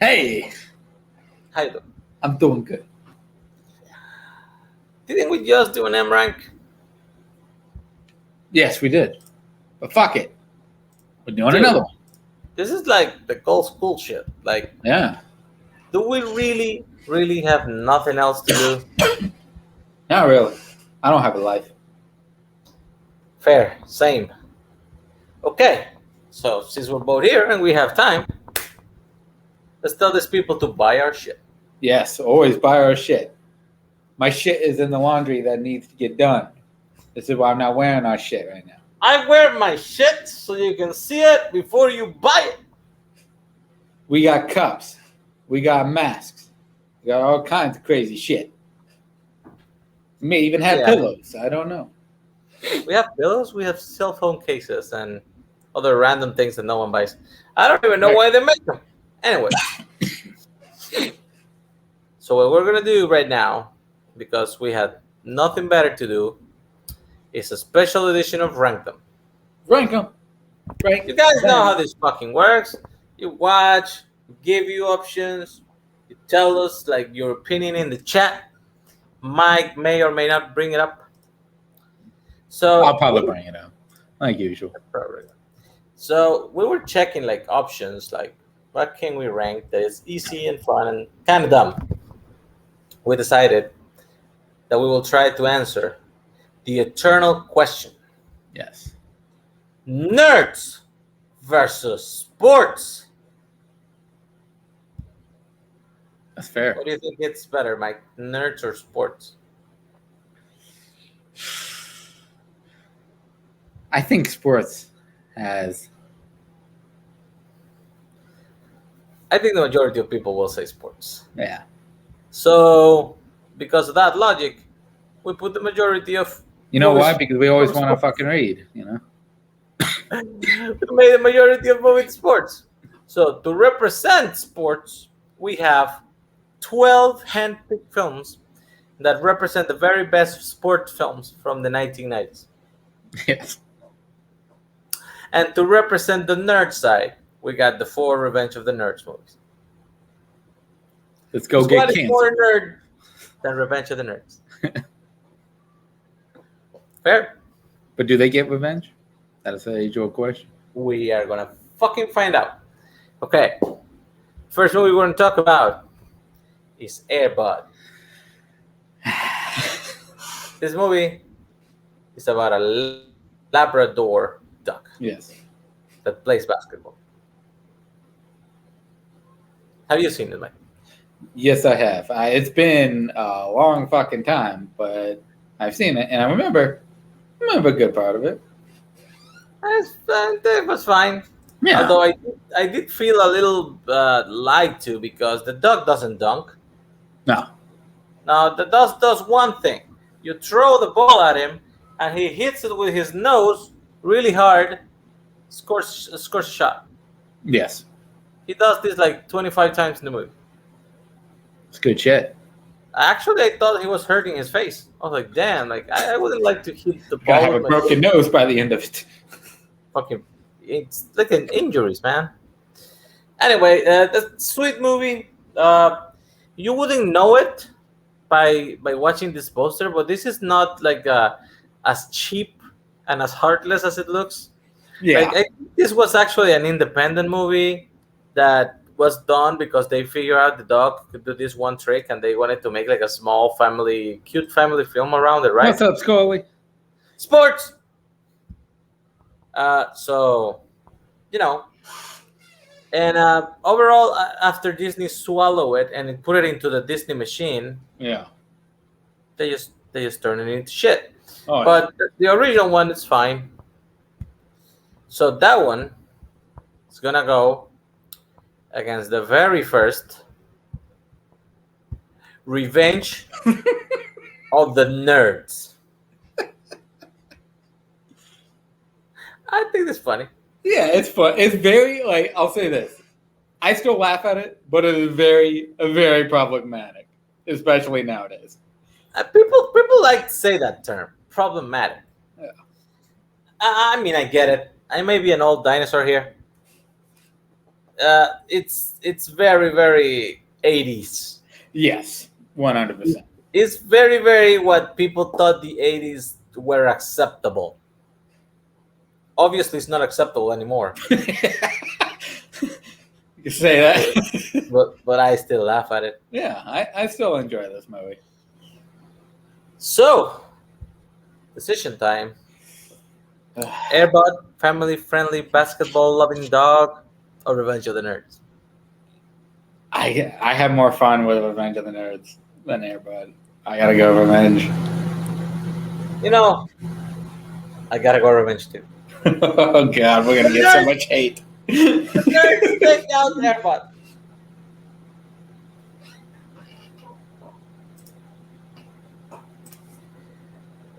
Hey, How you doing? I'm doing good. Didn't we just do an M rank? Yes, we did. But fuck it. We're doing Dude. another one. This is like the old school shit. Like, Yeah. do we really have nothing else to do? Not really. I don't have a life. Fair, same. Okay, so since we're both here and we have time, let's tell these people to buy our shit. Yes, always buy our shit. My shit is in the laundry that needs to get done. This is why I'm not wearing our shit right now. I wear my shit so you can see it before you buy it. We got cups. We got masks. We got all kinds of crazy shit. We may even have pillows. I don't know. We have pillows, we have cell phone cases, and other random things that no one buys. I don't even know why they make them. Anyway. So what we're going to do right now, because we had nothing better to do, is a special edition of Rank Them. Rank them. Rank You guys them. know how this fucking works. You watch, give you options, you tell us like your opinion in the chat. Mike may or may not bring it up. So I'll probably bring it up, like usual. So we were checking like options, like what can we rank that is easy and fun and kind of dumb. We decided that we will try to answer the eternal question. Yes. Nerds versus sports. That's fair. What do you think it's better, Mike? Nerds or sports? I think sports has... I think the majority of people will say sports. Yeah. So, because of that logic, we put the majority of... You know why? Because we always want to fucking read, you know? We made the majority of movies sports. So, to represent sports, we have 12 hand-picked films that represent the very best sports films from the 1990s. Yes. And to represent the nerd side, we got the 4 Revenge of the Nerds movies. Let's go get canceled. More nerd than Revenge of the Nerds. Fair. But do they get revenge? That is an age-old question. We are gonna fucking find out. Okay. First movie we're gonna talk about is Air Bud. This movie is about a Labrador duck. Yes. That plays basketball. Have you seen it, Mike? Yes, I have. It's been a long fucking time, but I've seen it, and I remember a good part of it. It was fine. Yeah. Although I did feel a little lied to because the duck doesn't dunk. No. Now, the duck does one thing. You throw the ball at him, and he hits it with his nose really hard, scores a shot. Yes. He does this like 25 times in the movie. It's good shit. Actually, I thought he was hurting his face. I was like, damn, like I wouldn't like to hit the ball. Gotta have a broken nose by the end of it. Fucking, it's like an injuries, man. Anyway, the sweet movie. You wouldn't know it by watching this poster, but this is not like as cheap and as heartless as it looks. Yeah. This was actually an independent movie that was done because they figured out the dog could do this one trick and they wanted to make like a small cute family film around it, right? What's up, Scully? Sports! So, you know, and overall, after Disney swallowed it and put it into the Disney machine, yeah, they just turned it into shit. Oh, but the original one is fine. So that one is gonna go against the very first Revenge of the Nerds. I think it's funny. Yeah, it's fun. It's very, like, I'll say this. I still laugh at it, but it is very problematic, especially nowadays. People like to say that term, problematic. Yeah. I mean, I get it. I may be an old dinosaur here. it's very very 80s. Yes, 100%. It's very very what people thought the 80s were acceptable. Obviously, it's not acceptable anymore. You say that, But I still laugh at it. yeah, I still enjoy this movie. So, decision time. Airbud, family-friendly, basketball-loving dog, or Revenge of the Nerds? I have more fun with Revenge of the Nerds than Airbud. I gotta go Revenge. You know, I gotta go Revenge too. Oh God, we're gonna get so much hate. Nerds take out Airbud.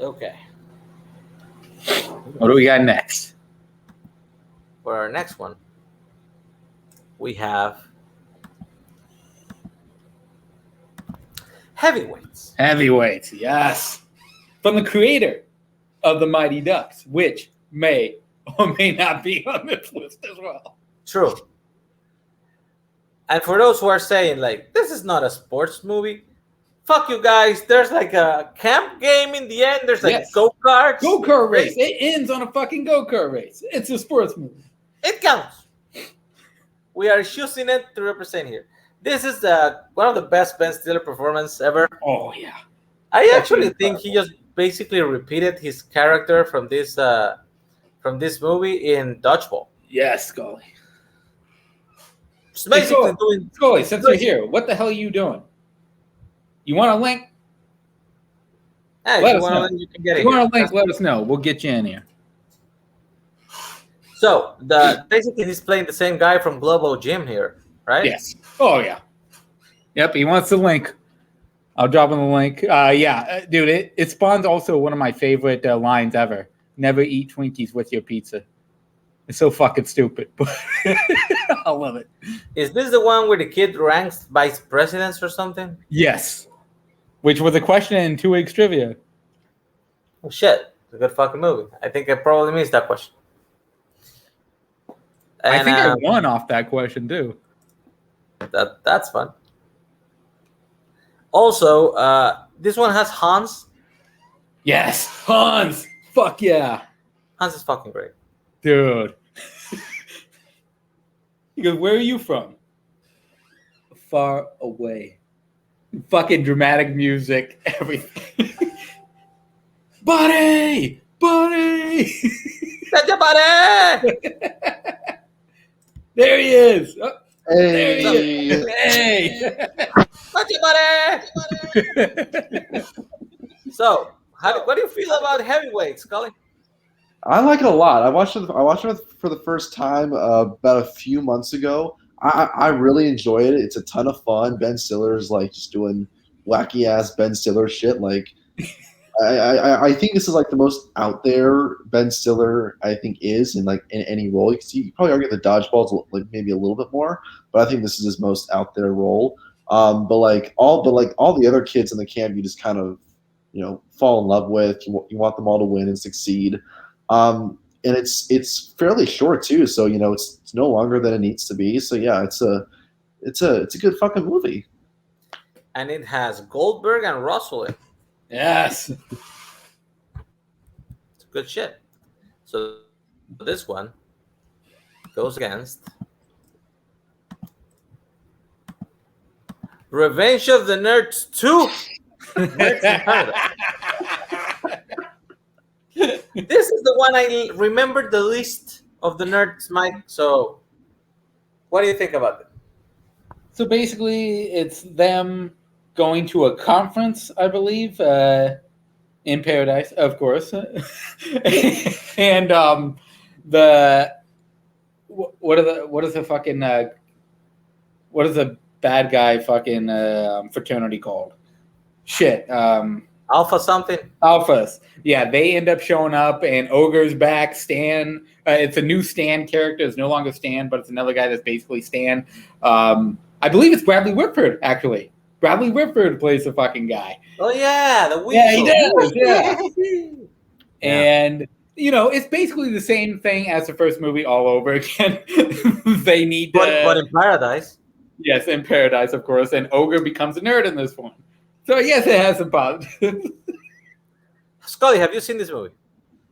Okay. What do we got next? For our next one, we have Heavyweights. Heavyweights, yes. From the creator of the Mighty Ducks, which may or may not be on this list as well. True. And for those who are saying, like, this is not a sports movie, fuck you guys. There's like a camp game in the end. There's like Yes. go-karts. Go-kart race. It ends on a fucking go-kart race. It's a sports movie. It counts. We are choosing it to represent here. This is one of the best Ben Stiller performances ever. Oh, yeah. I actually think he just basically repeated his character from this movie in Dodgeball. Yes, Scully. Just basically doing. Scully, since you're here, what the hell are you doing? You want a link? Hey, Let if us you want know. to, you can get If it. you Here. want a link, let us know. We'll get you in here. So basically he's playing the same guy from Globo Gym here, right? Yes. Oh, yeah. Yep, he wants the link. I'll drop him the link. Dude, it spawns also one of my favorite lines ever. Never eat Twinkies with your pizza. It's so fucking stupid, but I love it. Is this the one where the kid ranks vice presidents or something? Yes. Which was a question in 2 Weeks Trivia. Oh shit, it's a good fucking movie. I think I probably missed that question. And, I think I won off that question, too. that's fun. Also, this one has Hans. Yes. Hans. Fuck yeah. Hans is fucking great. Dude. He goes, where are you from? Far away. Fucking dramatic music, everything. Buddy! Buddy! That's your buddy! There he is. Oh, there Hey, he is. Hey! That's your buddy! So, what do you feel about Heavyweights, Scully? I like it a lot. I watched it for the first time about a few months ago. I really enjoy it. It's a ton of fun. Ben Stiller's like just doing wacky ass Ben Stiller shit. Like, I think this is like the most out there Ben Stiller I think is in any role. You probably argue the Dodgeball's like maybe a little bit more, but I think this is his most out there role. But all the other kids in the camp, you just kind of fall in love with. You want them all to win and succeed. And it's fairly short too, so it's no longer than it needs to be. So yeah, it's a good fucking movie. And it has Goldberg and Russell in it. Yes. It's good shit. So this one goes against Revenge of the Nerds 2. Nerds in Paradise. This is the one I remember the least of the Nerds, Mike. So what do you think about it? So basically, it's them going to a conference, I believe, in Paradise, of course. And what is the bad guy fucking fraternity called? Shit. Alpha something? Alphas. Yeah, they end up showing up, and Ogre's back. Stan. It's a new Stan character. It's no longer Stan, but it's another guy that's basically Stan. I believe it's Bradley Whitford, actually. Bradley Whitford plays the fucking guy. Oh yeah, the weasel. Yeah, he does. Yeah. And it's basically the same thing as the first movie all over again. They need to. But in Paradise. Yes, in Paradise, of course, and Ogre becomes a nerd in this one. So yes, it has some positives. Scully, have you seen this movie?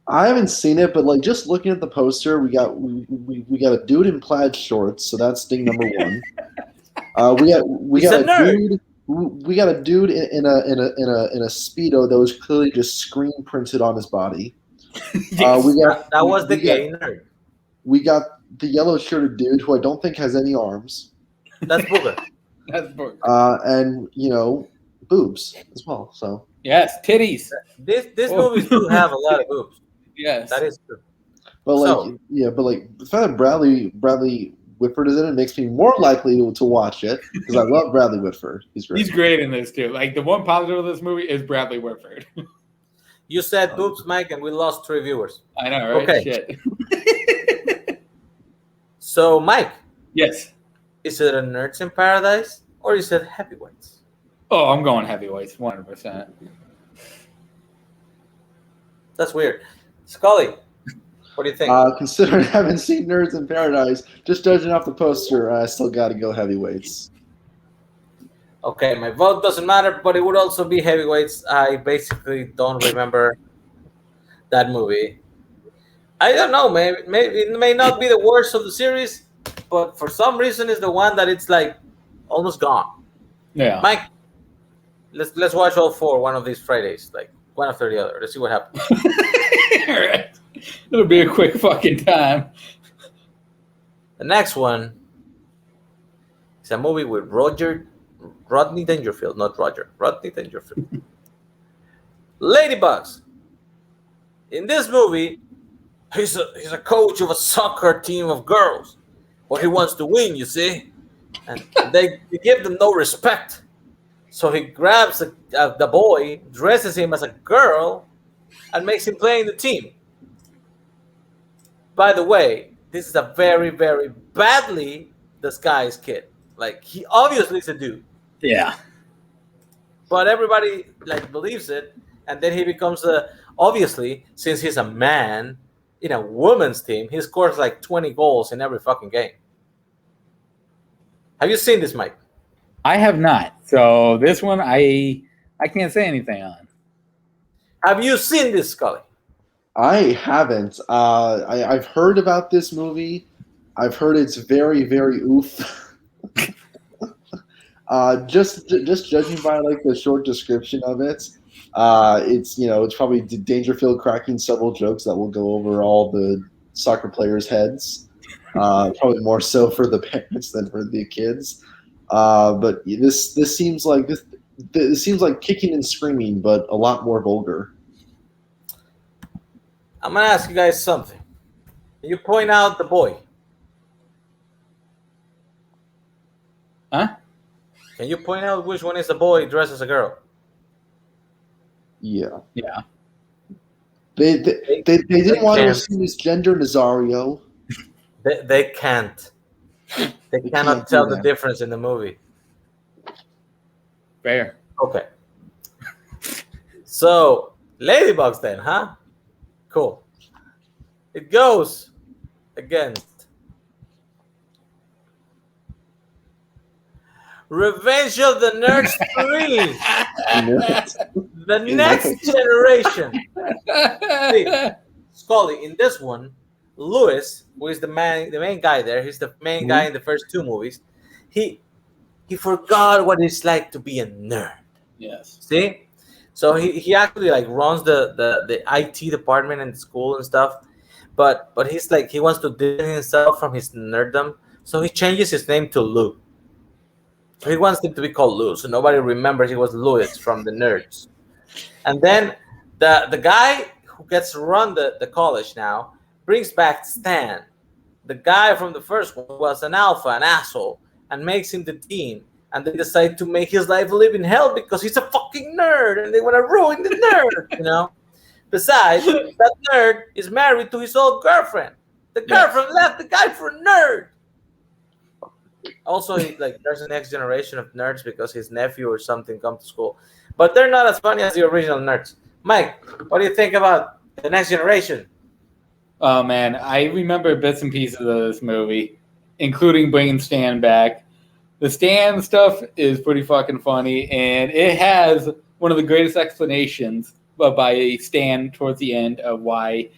I haven't seen it, but like just looking at the poster, we got a dude in plaid shorts, so that's thing number one. We He's got a a nerd. dude. We got a dude in a speedo that was clearly just screen printed on his body. Yes. That was the gay nerd. We got the yellow shirted dude who I don't think has any arms. That's Booger. That's book. And boobs as well. So Yes, titties. These movies do have a lot of boobs. Yes. That is true. but So- the fact that Bradley Whitford is in it makes me more likely to watch it because I love Bradley Whitford. He's great. He's great in this too. Like the one positive of this movie is Bradley Whitford. You said boobs, Mike, and we lost 3 viewers. I know, right? Okay. Shit. So, Mike, Yes. is it a Nerds in Paradise or is it Heavyweights? Oh, I'm going heavyweights, 100%. That's weird. Scully, what do you think? Considering I haven't seen Nerds in Paradise, just judging off the poster, I still got to go heavyweights. Okay, my vote doesn't matter, but it would also be Heavyweights. I basically don't remember that movie. I don't know, maybe it may not be the worst of the series, but for some reason it's the one that it's like almost gone. Yeah. Mike, let's watch all 4 one of these Fridays, like one after the other. Let's see what happens. All right. It'll be a quick fucking time. The next one is a movie with Rodney Dangerfield, not Roger. Rodney Dangerfield. Ladybugs. In this movie, he's a coach of a soccer team of girls, but he wants to win. You see, and they give them no respect. So he grabs the boy, dresses him as a girl, and makes him play in the team. By the way, this is a very, very badly disguised kid. Like, he obviously is a dude, Yeah. but everybody like believes it, and then he becomes obviously, since he's a man in a women's team, he scores like 20 goals in every fucking game. Have you seen this, Mike? I have not. So this one I can't say anything on. Have you seen this, Scully? I haven't. I've heard about this movie. I've heard it's very, very oof. Just judging by like the short description of it, it's probably Dangerfield cracking several jokes that will go over all the soccer players' heads. Probably more so for the parents than for the kids. But this seems like this seems like kicking and screaming, but a lot more vulgar. I'm gonna ask you guys something. Can you point out the boy? Huh? Can you point out which one is the boy dressed as a girl? Yeah. Yeah. They didn't want to can't. assume his gender, Nazario. They can't. They cannot can't tell do the that. difference in the movie. Fair. Okay. So, Ladybugs then, huh? Cool. It goes against Revenge of the Nerds 3. The next generation. See, Scully, in this one, Lewis, who is the main guy there, he's the main guy in the first 2 movies. He forgot what it's like to be a nerd. Yes. See, so he actually like runs the IT department in the school and stuff, but he's like he wants to distance himself from his nerddom, so he changes his name to Lou. He wants him to be called Lou, so nobody remembers he was Louis from the Nerds. And then the guy who gets to run the college now brings back Stan. The guy from the first one was an alpha, an asshole, and makes him the dean. And they decide to make his life live in hell because he's a fucking nerd, and they want to ruin the nerd, Besides, that nerd is married to his old girlfriend. The girlfriend left the guy for a nerd. Also, there's a next generation of nerds because his nephew or something come to school. But they're not as funny as the original nerds. Mike, what do you think about the next generation? Oh man, I remember bits and pieces of this movie, including bringing Stan back. The Stan stuff is pretty fucking funny, and it has one of the greatest explanations by Stan towards the end of why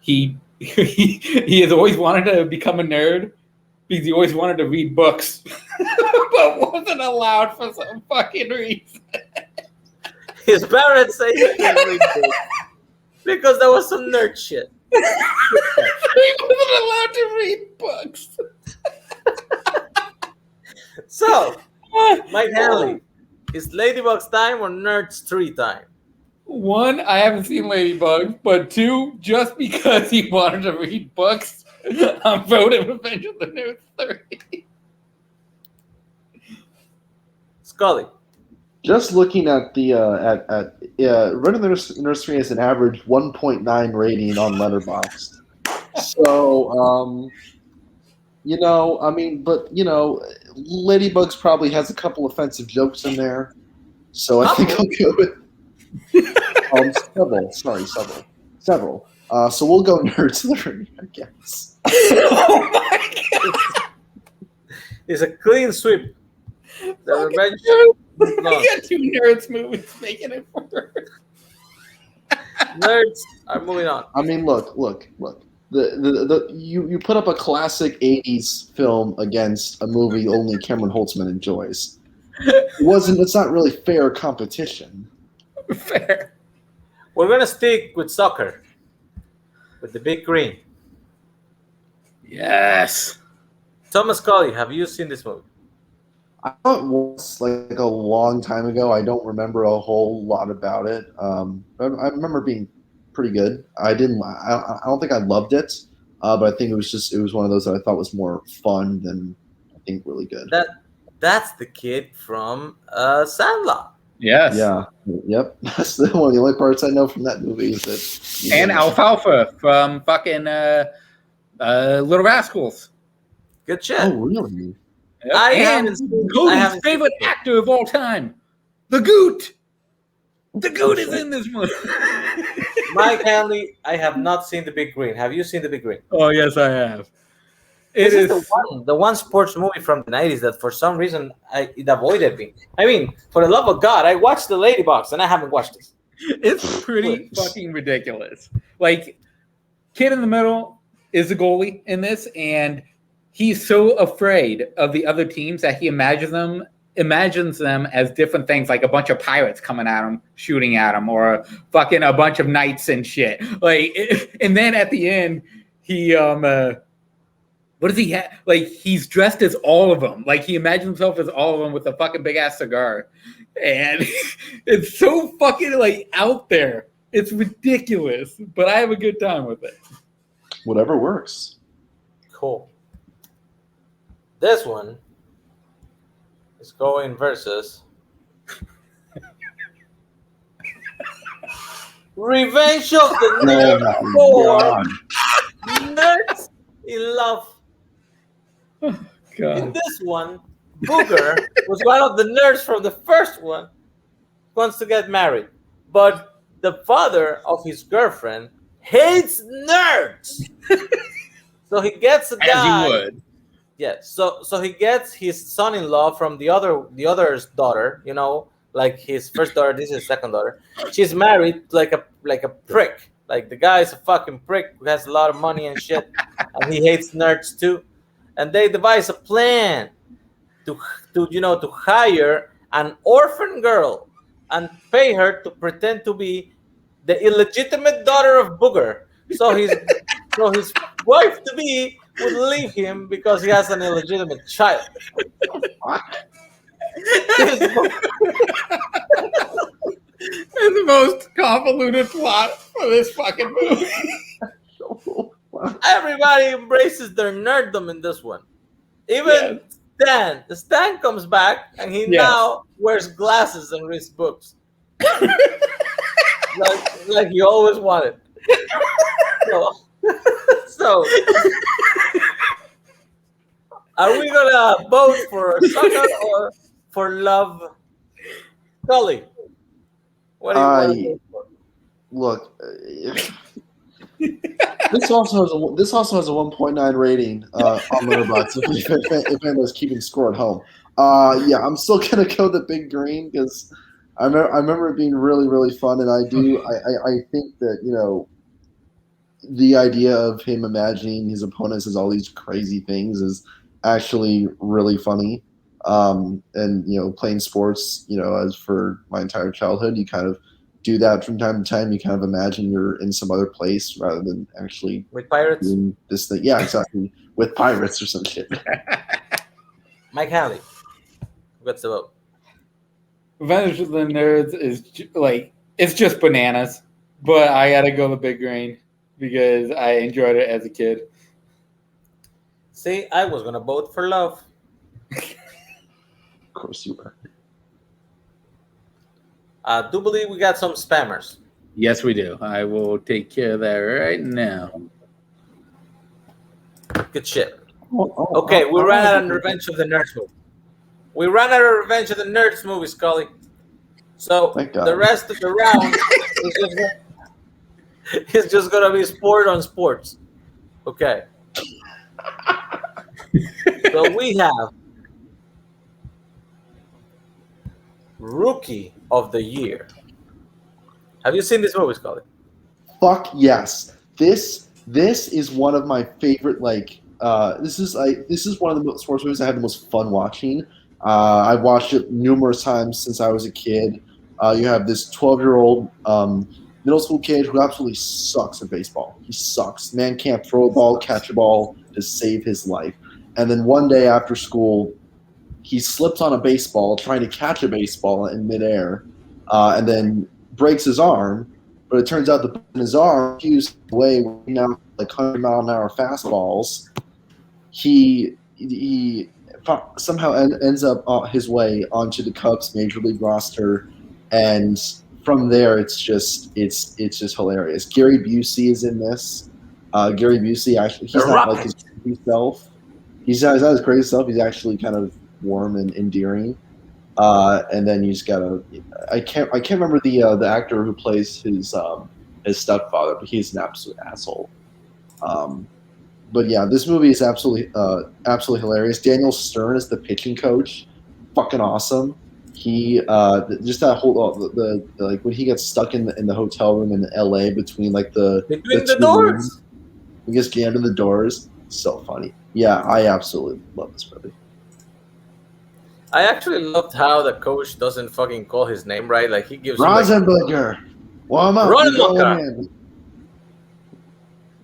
he he has always wanted to become a nerd because he always wanted to read books, but wasn't allowed for some fucking reason. His parents say he couldn't read books because there was some nerd shit. He wasn't allowed to read books. So, Mike Hanley, is Ladybugs time or Nerds 3 time? 1, I haven't seen Ladybug, but 2, just because he wanted to read books, I'm voting Revenge of the Nerds 3. Scully. Just looking at the Run of the Nursery has an average 1.9 rating on Letterboxd. So, Ladybug's probably has a couple offensive jokes in there. So I think I'll go with several. So we'll go Nerds 3, I guess. Oh my god! It's a clean sweep. The Revenge. We got 2 Nerds movies making it for Nerds are moving on. I mean, look. You put up a classic '80s film against a movie only Cameron Holtzman enjoys. It's not really fair competition. Fair. We're gonna stick with soccer, with the big green. Yes. Thomas Scully, have you seen this movie? I thought it was like a long time ago. I don't remember a whole lot about it. I remember being pretty good. I don't think I loved it, but I think it was one of those that I thought was more fun than I think really good. That's the kid from Sandlot. Yes. Yeah. Yep. That's one of the only parts I know from that movie is that. And Alfalfa from fucking Little Rascals. Good shit. Oh, really? Yep. I And haven't seen- I Cody's haven't seen favorite it. actor of all time, the Goot. The Goot is in this movie. Mike Hanley, I have not seen The Big Green. Have you seen The Big Green? Oh yes, I have. This is the one sports movie from the 90s that for some reason it avoided me. I mean, for the love of God, I watched The Ladybugs and I haven't watched this. It's pretty fucking ridiculous. Like, kid in the middle is the goalie in this, and he's so afraid of the other teams that he imagines them as different things, like a bunch of pirates coming at him, shooting at him, or fucking a bunch of knights and shit. Like, and then at the end, he what does he have? Like, he's dressed as all of them. Like, he imagines himself as all of them with a fucking big ass cigar, and it's so fucking like out there. It's ridiculous, but I have a good time with it. Whatever works. Cool. This one is going versus Revenge of the Nerds 4 Nerds in Love. Oh, In God. this one, Booger was one of the nerds from the first one, wants to get married, but the father of his girlfriend hates nerds. So he gets a guy. As you would. Yeah, so he gets his son-in-law from the other's daughter, like his first daughter. This is his second daughter. She's married like a prick. Like, the guy is a fucking prick who has a lot of money and shit, and he hates nerds too. And they devise a plan to hire an orphan girl and pay her to pretend to be the illegitimate daughter of Booger. So his wife to be would leave him because he has an illegitimate child. It's the most convoluted plot for this fucking movie. Everybody embraces their nerddom in this one. Even Stan. Stan comes back and he now wears glasses and reads books. like he always wanted. So are we gonna vote for soccer or for love? Scully, what do you want to vote for? Look, This also has a 1.9 rating on Letterboxd. If anyone's keeping score at home, yeah, I'm still gonna go the Big Green because I remember it being really really fun, and I think that the idea of him imagining his opponents as all these crazy things is actually really funny. And playing sports, as for my entire childhood, you kind of do that from time to time. You kind of imagine you're in some other place rather than actually With pirates, doing this thing. Yeah, exactly. With pirates or some shit. Mike Halley. What's the vote? Revenge of the Nerds is it's just bananas, but I gotta go the Big Green because I enjoyed it as a kid. See, I was gonna vote for Love. Of course you were. I do believe we got some spammers. Yes, we do. I will take care of that right now. Good shit. Okay, we ran out of Revenge of the Nerds movie. We ran out of Revenge of the Nerds movie, Scully. So the rest of the round is just gonna be sport on sports. Okay. So we have Rookie of the Year. Have you seen this movie, Scully? Fuck yes. This is one of my favorite. This is one of the sports movies I had the most fun watching. I've watched it numerous times since I was a kid. You have this 12-year-old middle school kid who absolutely sucks at baseball. He sucks. Man can't throw a ball, catch a ball to save his life. And then one day after school, he slips on a baseball trying to catch a baseball in midair, and then breaks his arm. But it turns out the in his arm fused away now like 100-mile-an-hour fastballs. He somehow ends up his way onto the Cubs major league roster, and from there it's just hilarious. Gary Busey is in this. Gary Busey actually he's not like his crazy self. He's not his crazy self. He's actually kind of warm and endearing. And then you just gotta. I can't remember the actor who plays his stepfather, but he's an absolute asshole. But yeah, this movie is absolutely hilarious. Daniel Stern is the pitching coach, fucking awesome. He just that whole like when he gets stuck in the hotel room in L.A. between the doors. Rooms, he gets jammed in the doors. So funny. Yeah, I absolutely love this movie. I actually loved how the coach doesn't fucking call his name right. Like he gives Rosenberger. Warm up.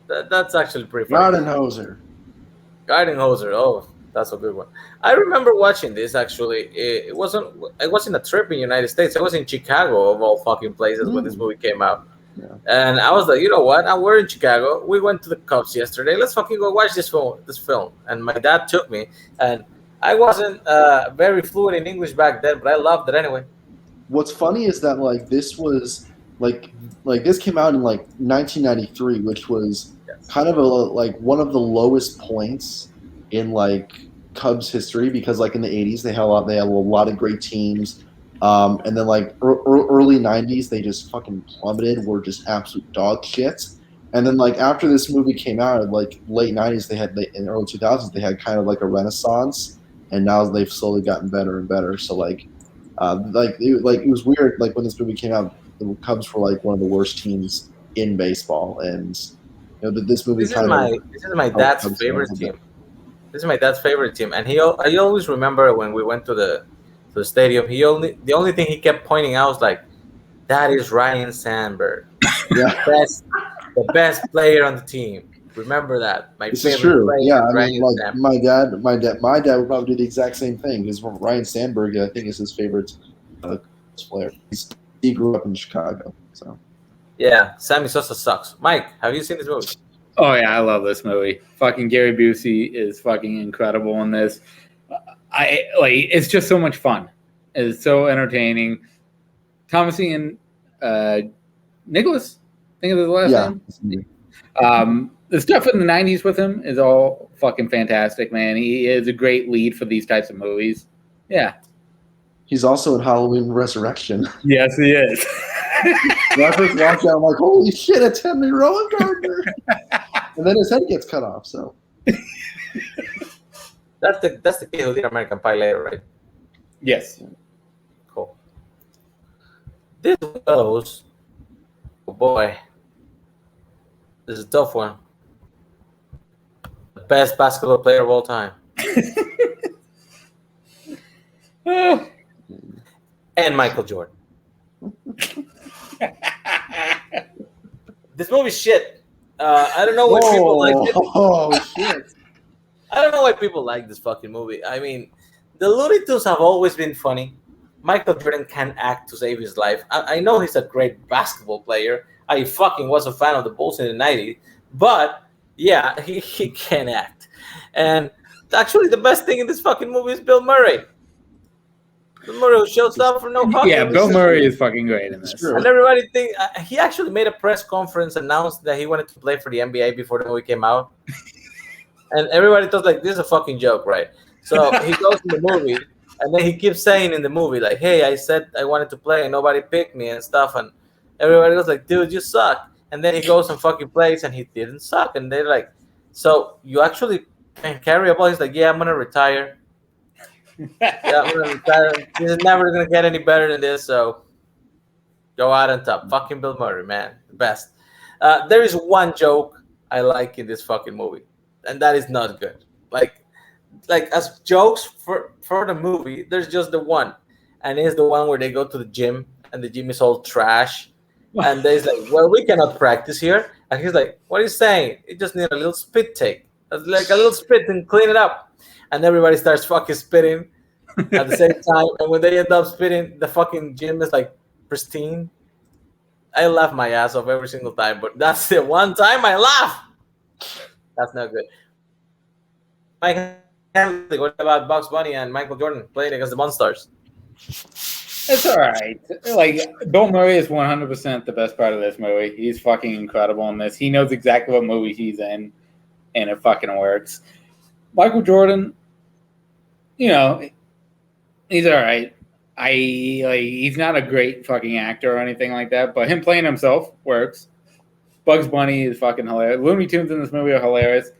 That's actually pretty funny. Gardenhauser. Oh, that's a good one. I remember watching this actually. I wasn't a trip in the United States. I was in Chicago of all fucking places when this movie came out. Yeah. And I was like, you know what? We're in Chicago. We went to the Cubs yesterday. Let's fucking go watch this film. And my dad took me, and I wasn't very fluent in English back then, but I loved it anyway. What's funny is that this was this came out in 1993, which was kind of one of the lowest points in Cubs history, because in the 80s they had a lot of great teams. And then early 90s they just fucking plummeted, were just absolute dog shit. And then after this movie came out, late 90s in early 2000s they had kind of a renaissance, and now they've slowly gotten better and better. So it was weird when this movie came out, the Cubs were one of the worst teams in baseball, and this movie this is my dad's favorite team. This is my dad's favorite team, and I always remember when we went to the stadium, the only thing he kept pointing out was that is Ryan Sandberg, the best player on the team. Remember that. This is true. Yeah, I mean, my dad would probably do the exact same thing, because Ryan Sandberg, I think, is his favorite player. He grew up in Chicago, so. Yeah, Sammy Sosa sucks. Mike, have you seen this movie? Oh yeah, I love this movie. Fucking Gary Busey is fucking incredible in this. It's just so much fun. It's so entertaining. Thomas Ian Nicholas, I think of his last name. The stuff in the 90s with him is all fucking fantastic, man. He is a great lead for these types of movies. Yeah. He's also in Halloween Resurrection. Yes, he is. When I first watched that, I'm like, holy shit, it's Henry Rowan Gardner. And then his head gets cut off. So That's the kid who did American Pie later, right? Yes. Cool. This goes. Oh boy, this is a tough one. The best basketball player of all time, and Michael Jordan. This movie's shit. I don't know why people like it. Oh shit! I don't know why people like this fucking movie. I mean, the Looney Tunes have always been funny. Michael Jordan can act to save his life. I know he's a great basketball player. I fucking was a fan of the Bulls in the 90s. But, yeah, he can act. And actually, the best thing in this fucking movie is Bill Murray. Bill Murray who shows up for no fucking Yeah, Bill reason. Murray is fucking great in this. true. And everybody think he actually made a press conference, announced that he wanted to play for the NBA before the movie came out. And everybody thought like this is a fucking joke, right? So he goes in the movie, and then he keeps saying in the movie like, "Hey, I said I wanted to play, and nobody picked me and stuff." And everybody was like, "Dude, you suck." And then he goes and fucking plays, and he didn't suck. And they're like, "So you actually can carry a ball?" He's like, "Yeah, I'm gonna retire. Yeah, I'm gonna retire. This is never gonna get any better than this. So go out on top." Fucking Bill Murray, man, the best. There is one joke I like in this fucking movie, and that is not good. Like as jokes for the movie, there's just the one, and it's the one where they go to the gym and the gym is all trash, and they's like, "Well, we cannot practice here," and he's like, "What are you saying? You just need a little spit take, like a little spit and clean it up," and everybody starts fucking spitting at the same time, and when they end up spitting, the fucking gym is like pristine. I laugh my ass off every single time, but that's the one time I laugh. That's not good. Mike, what about Bugs Bunny and Michael Jordan playing against the Monstars? It's all right. Like, Bill Murray is 100% the best part of this movie. He's fucking incredible in this. He knows exactly what movie he's in, and it fucking works. Michael Jordan, you know, he's all right. He's not a great fucking actor or anything like that, but him playing himself works. Bugs Bunny is fucking hilarious. Looney Tunes in this movie are hilarious.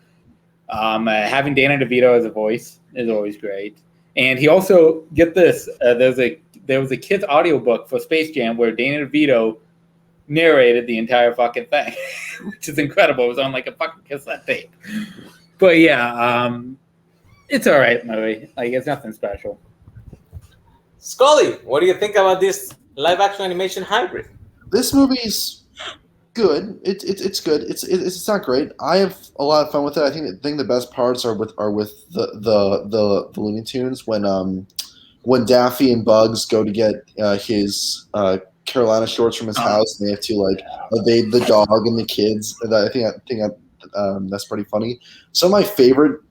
Having Danny DeVito as a voice is always great. And he also, get this, there was a kid's audiobook for Space Jam where Danny DeVito narrated the entire fucking thing, which is incredible. It was on like a fucking cassette tape. But yeah, it's all right movie. Like, it's nothing special. Scully, what do you think about this live action animation hybrid? This movie's good. It's good. It's not great. I have a lot of fun with it. I think the best parts are with the Looney Tunes when Daffy and Bugs go to get his Carolina shorts from his house, and they have to like evade the dog and the kids. And I think that's pretty funny. Some of my favorite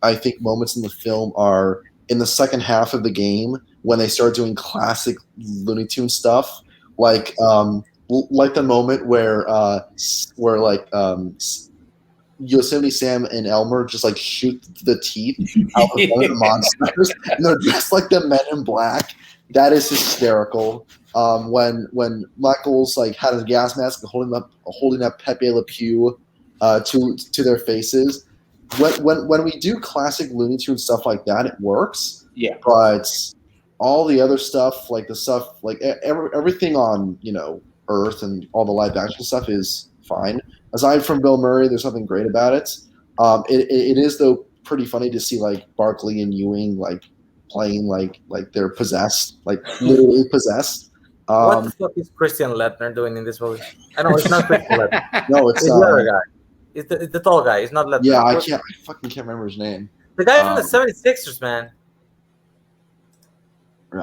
moments in the film are in the second half of the game when they start doing classic Looney Tunes stuff, like the moment where Yosemite Sam and Elmer just like shoot the teeth out of one of the monsters, and they're dressed like the Men in Black. That is hysterical. When Michael's like had his gas mask and holding up Pepe Le Pew to their faces. When we do classic Looney Tunes stuff like that, it works. Yeah. But all the other stuff, like the stuff, like everything on Earth and all the live action stuff is fine. Aside from Bill Murray, there's nothing great about it. It is though pretty funny to see like Barkley and Ewing like playing like they're possessed, like literally possessed. What the fuck is Christian Lettner doing in this movie? I know it's not Christian Lettner. No, it's the other guy. It's the tall guy. It's not Lettner. Yeah, I fucking can't remember his name. The guy from the 76ers, man.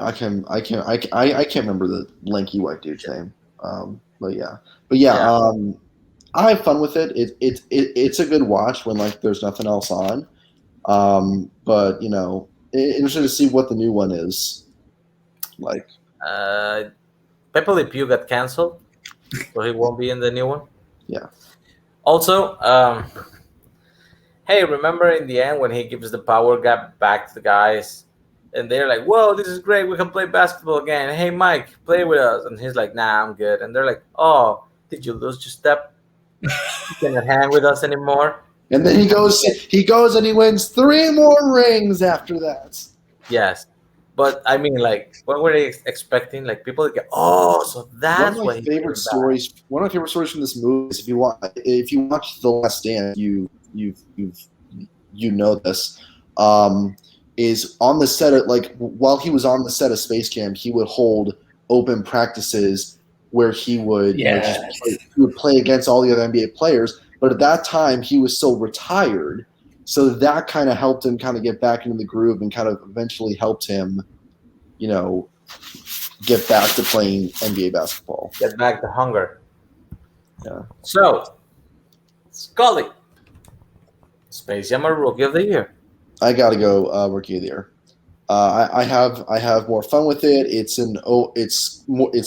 I can't remember the lanky white dude's name. But yeah. I have fun with it. It's a good watch when like there's nothing else on. But interested to see what the new one is like. Pepe Le Pew got canceled, so he won't be in the new one. Yeah. Also, hey, remember in the end when he gives the power gap back to the guys, And they're like, "Whoa, this is great! We can play basketball again. Hey, Mike, play with us." And he's like, "Nah, I'm good." And they're like, "Oh, did you lose your step? You cannot hang with us anymore." And then he goes and he wins 3 more rings after that. Yes, but I mean, like, what were they expecting? Like, people get, "Oh, so that's One why of he my came favorite back." stories. One of my favorite stories from this movie is if you watch The Last Dance, you know this. Is on the set of, like, while he was on the set of Space Jam, he would hold open practices where he would he would play against all the other NBA players. But at that time, he was still retired, so that kind of helped him kind of get back into the groove and kind of eventually helped him, get back to playing NBA basketball. Get back to hunger. Yeah. So, Scully, Space Jam or Rookie of the Year? I gotta go Rookie of the Year. I have more fun with it. It's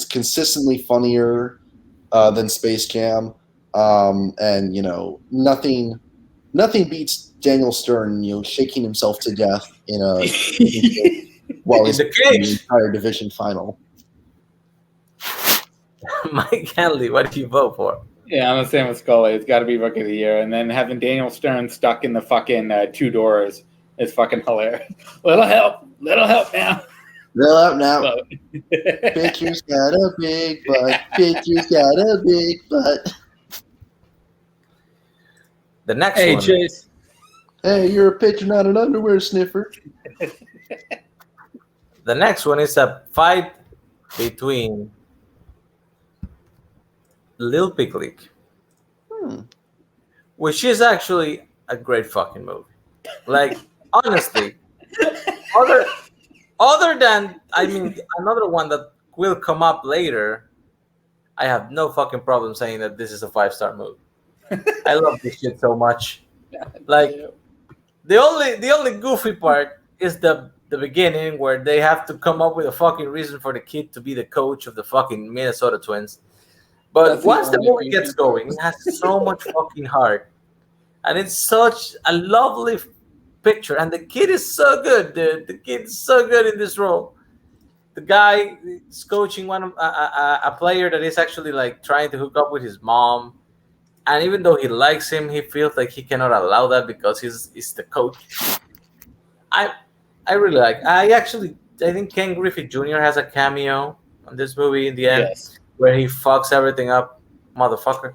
consistently funnier than Space Jam, and nothing beats Daniel Stern shaking himself to death in a while he's In the in the cage. entire division final. Mike Henley, what do you vote for? Yeah, I'm the same with Scully. It's got to be Rookie of the Year. And then having Daniel Stern stuck in the fucking 2 doors is fucking hilarious. Little help now. They're out now. So, Pitcher's got a big butt. Pitcher's got a big butt. The next hey, one. Chase. Hey, you're a pitcher, not an underwear sniffer. The next one is a fight between Lil Big League, which is actually a great fucking movie. Like, honestly, other than, I mean, another one that will come up later, I have no fucking problem saying that this is a 5-star movie. I love this shit so much. Like, the only goofy part is the beginning where they have to come up with a fucking reason for the kid to be the coach of the fucking Minnesota Twins. But That's the once the only movie gets going, it has so much fucking heart. And it's such a lovely picture. And the kid is so good, dude. The kid is so good in this role. The guy is coaching a player that is actually like trying to hook up with his mom. And even though he likes him, he feels like he cannot allow that because he's the coach. I really like. I think Ken Griffey Jr. has a cameo on this movie in the end. Yes. Where he fucks everything up, motherfucker.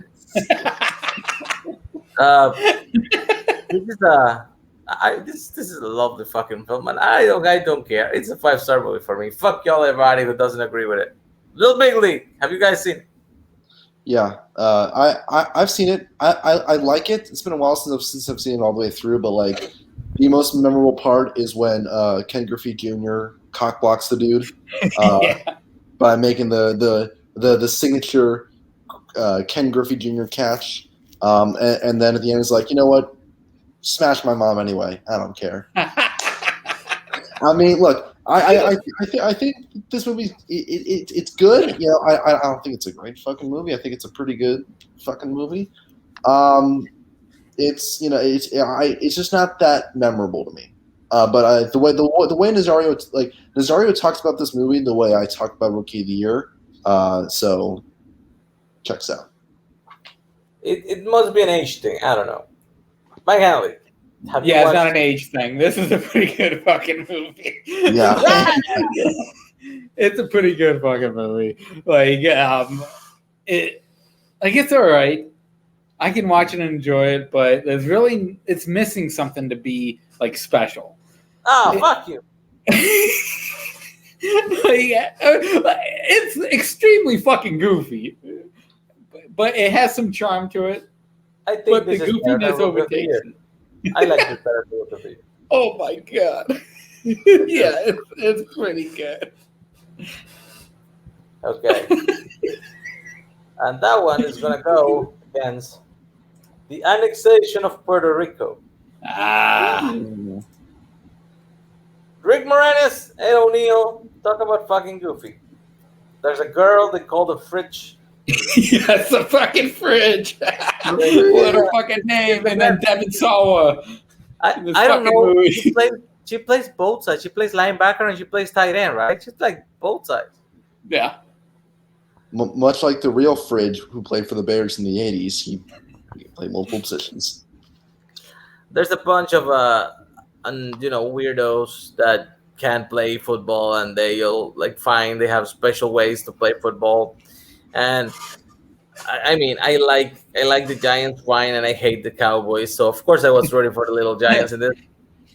This is a lovely fucking film, and I don't care. It's a 5-star movie for me. Fuck y'all, everybody who doesn't agree with it. Little Big League, have you guys seen it? Yeah, I've seen it. I like it. It's been a while since I've seen it all the way through, but like the most memorable part is when Ken Griffey Jr. cock blocks the dude by making the signature Ken Griffey Jr. catch, and then at the end it's like, you know what, smash my mom anyway. I don't care. I mean, look, I think this movie it's good. I don't think it's a great fucking movie. I think it's a pretty good fucking movie. It's just not that memorable to me. But the way Nazario talks about this movie, the way I talk about Rookie of the Year. So checks out. It must be an age thing. I don't know. Mike Hanley, have you Yeah, it's watched? not an age thing. This is a pretty good fucking movie. Yeah. It's a pretty good fucking movie. Like, it's all right. I can watch it and enjoy it, but it's missing something to be like special. Oh, fuck you. It's extremely fucking goofy, but it has some charm to it. I think But the this is better than goofiness Rookie of the overtakes Year. it. I like this better than Rookie of the Year. Oh my god! Yeah, it's pretty good. Okay. And that one is gonna go against the annexation of Puerto Rico. Rick Moranis, Ed O'Neill, talk about fucking goofy. There's a girl they call the Fridge. Yes, the fucking fridge. What a fucking name! And then Devin Sawa. I don't know. she plays both sides. She plays linebacker and she plays tight end, right? She's like both sides. Yeah. Much like the real Fridge who played for the Bears in the 80s, he played multiple positions. There's a bunch of weirdos that can't play football, and they'll like find they have special ways to play football. And I mean, I like the Giants wine, and I hate the Cowboys. So of course I was rooting for the little Giants in this.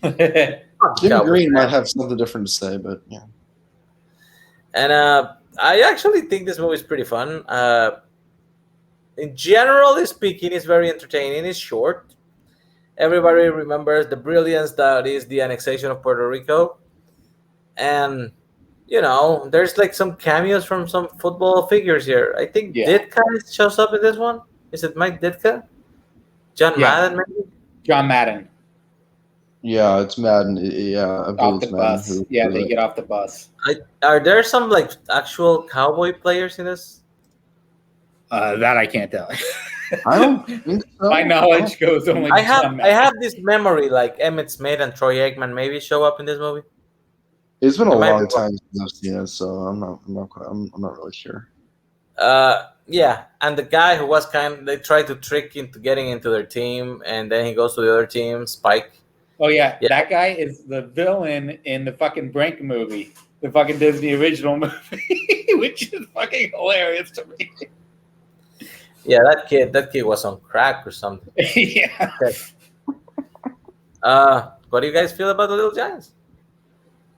Jim Cowboys, Green man. might have something different to say, but yeah. And I actually think this movie is pretty fun. In generally speaking, it's very entertaining. It's short. Everybody remembers the brilliance that is the annexation of Puerto Rico. And, there's like some cameos from some football figures here. I think Ditka shows up in this one. Is it Mike Ditka? John Madden, maybe? John Madden. Yeah, it's Madden. Yeah, I believe Off it's the Madden. bus. Yeah, they get off the bus. Are there some like actual cowboy players in this? That I can't tell. I don't think so. My knowledge goes only. I have this memory like Emmett Smith and Troy Aikman maybe show up in this movie. It's been a long time since I've seen it, so I'm not really sure. Yeah, and the guy who was they tried to trick into getting into their team, and then he goes to the other team, Spike. Oh yeah, that guy is the villain in the fucking Brink movie, the fucking Disney original movie, which is fucking hilarious to me. Yeah, that kid was on crack or something. Yeah. Okay. What do you guys feel about the Little Giants?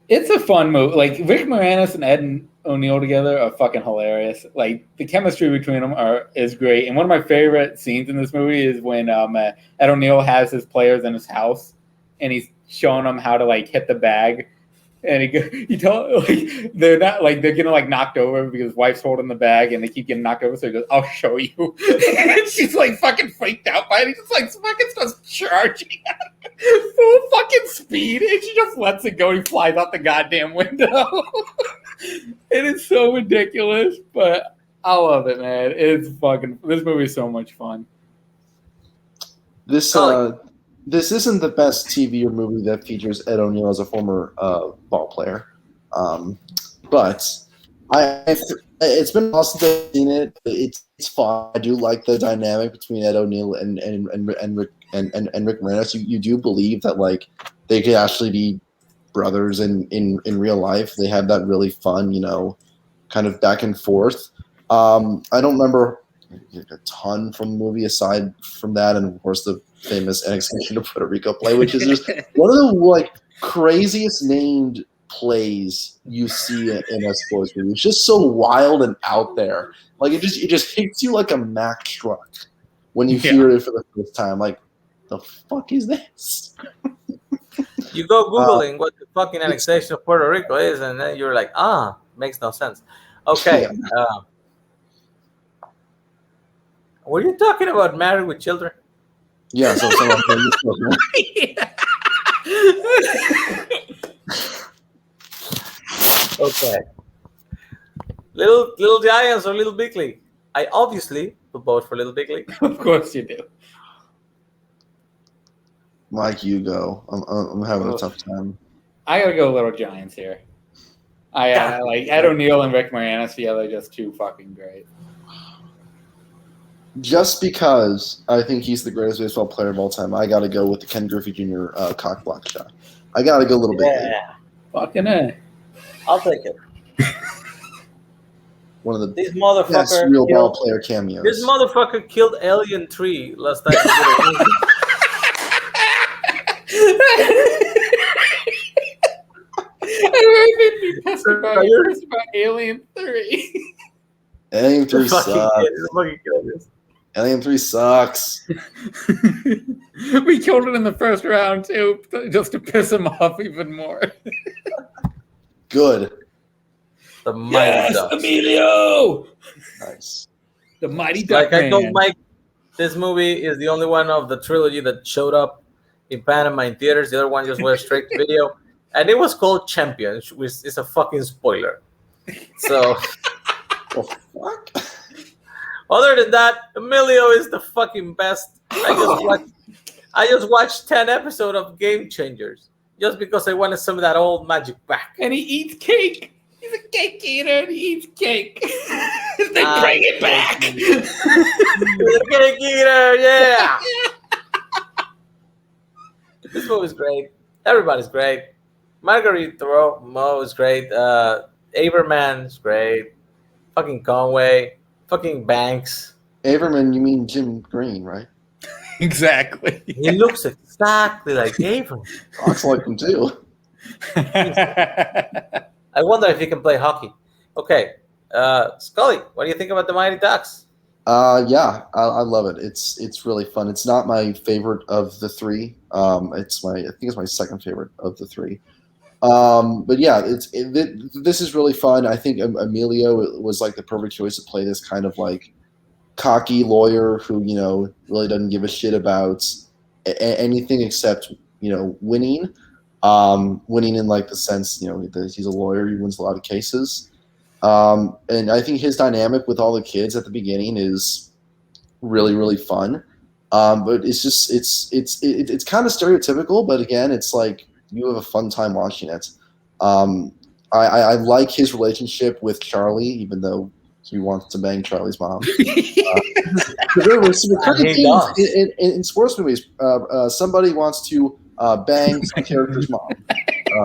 It's a fun movie. Like Rick Moranis and Ed O'Neill together are fucking hilarious. Like the chemistry between them is great. And one of my favorite scenes in this movie is when Ed O'Neill has his players in his house, and he's showing them how to like hit the bag. And he told like they're getting like knocked over because his wife's holding the bag and they keep getting knocked over. So he goes, "I'll show you." And she's like fucking freaked out by it. He just like fucking starts charging at full fucking speed, and she just lets it go. He flies out the goddamn window. It is so ridiculous, but I love it, man. This movie is so much fun. This isn't the best TV or movie that features Ed O'Neill as a former ball player, but it's been awesome to have seen it. It's fun. I do like the dynamic between Ed O'Neill and Rick Moranis. You do believe that like they could actually be brothers in real life. They have that really fun, kind of back and forth. I don't remember a ton from the movie aside from that, and of course the famous annexation of Puerto Rico play, which is just one of the like craziest named plays you see in a sports movie. It's just so wild and out there. Like it just hits you like a Mack truck when you hear it for the first time. Like, the fuck is this? You go Googling what the fucking annexation of Puerto Rico is, and then you're like, makes no sense. Okay. Were you talking about Married with Children? Yeah, so okay. Little Giants or Little Big League? I obviously would vote for Little Big League. Of course you do. Mike, you go. I'm having a tough time. I gotta go Little Giants here. I like Ed O'Neill and Rick Moranis together, just too fucking great. Just because I think he's the greatest baseball player of all time, I got to go with the Ken Griffey Jr. Cock block shot. I got to go a little bit. Yeah, fucking A. I'll take it. One of the This motherfucker best real ball player cameos. This motherfucker killed Alien 3 last time. About Alien 3. Alien 3 sucks. Alien 3 sucks. We killed it in the first round too, just to piss him off even more. Good. The mighty Ducks. Emilio! Nice. The mighty Duck. Like I told Mike, this movie is the only one of the trilogy that showed up in Panama in theaters. The other one just went straight to video. And it was called Champion, which is a fucking spoiler. So, the fuck? Other than that, Emilio is the fucking best. I just watched 10 episodes of Game Changers. just because I wanted some of that old magic back. And he eats cake. He's a cake eater and he eats cake. They bring it back. The cake eater, yeah. This movie's great. Everybody's great. Marguerite Mo is great. Averman's great. Fucking Conway. Fucking Banks. Averman, you mean Jim Green, right? Exactly. He looks exactly like Averman. Looks like him too. I wonder if he can play hockey. Okay. Scully, what do you think about the Mighty Ducks? Yeah, I love it. It's really fun. It's not my favorite of the three. I think it's my second favorite of the three. But yeah, this is really fun. I think Emilio was like the perfect choice to play this kind of like cocky lawyer who really doesn't give a shit about anything except winning. Winning in like the sense that he's a lawyer. He wins a lot of cases. And I think his dynamic with all the kids at the beginning is really, really fun. But it's just it's kind of stereotypical, but again, it's like you have a fun time watching it. I like his relationship with Charlie, even though he wants to bang Charlie's mom. There were some recurring themes in sports movies. Somebody wants to bang some character's mom.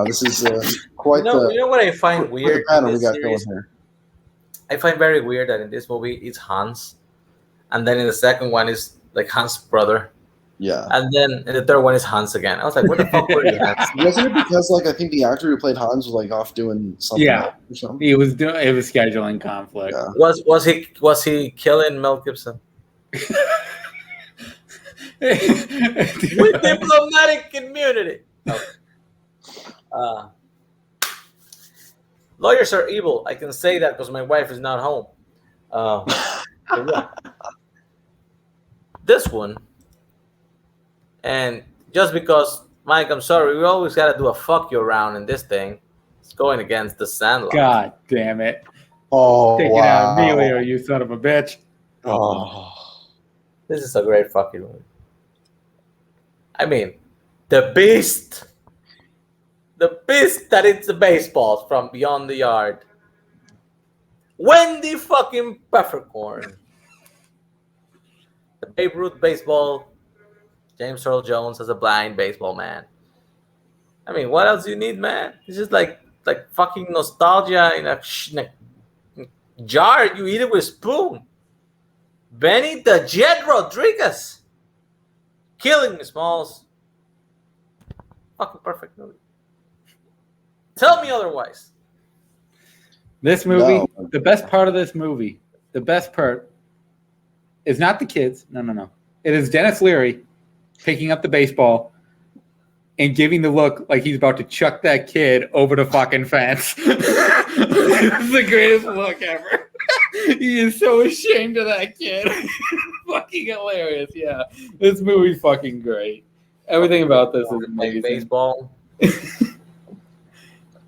This is quite you know what I find weird? The pattern we got going here. I find very weird that in this movie it's Hans, and then in the second one is like Hans' brother. Yeah. And then in the third one is Hans again. I was like, where the fuck were you, Hans? Wasn't it because like I think the actor who played Hans was like off doing something? Yeah. Or something? It was scheduling conflict. Yeah. Was he killing Mel Gibson? With diplomatic immunity. Oh. Lawyers are evil. I can say that because my wife is not home. Yeah. This one, and just because, Mike, I'm sorry, we always got to do a fuck you around in this thing. It's going against the Sandlot. God damn it. Oh, Take it out, Emilio, you son of a bitch. Oh. This is a great fucking movie. I mean, the beast that eats the baseballs from beyond the yard. Wendy fucking Peppercorn. The Babe Ruth baseball. James Earl Jones as a blind baseball man. I mean, what else do you need, man? It's just like fucking nostalgia in a jar. You eat it with a spoon. Benny the Jet Rodriguez. Killing me, Smalls. Fucking perfect movie. Tell me otherwise. This movie, No. the best part of this movie, the best part is not the kids. No. It is Dennis Leary picking up the baseball and giving the look like he's about to chuck that kid over the fucking fence. It's the greatest look ever. He is so ashamed of that kid. Fucking hilarious. Yeah. This movie's fucking great. Everything about this is amazing. Baseball.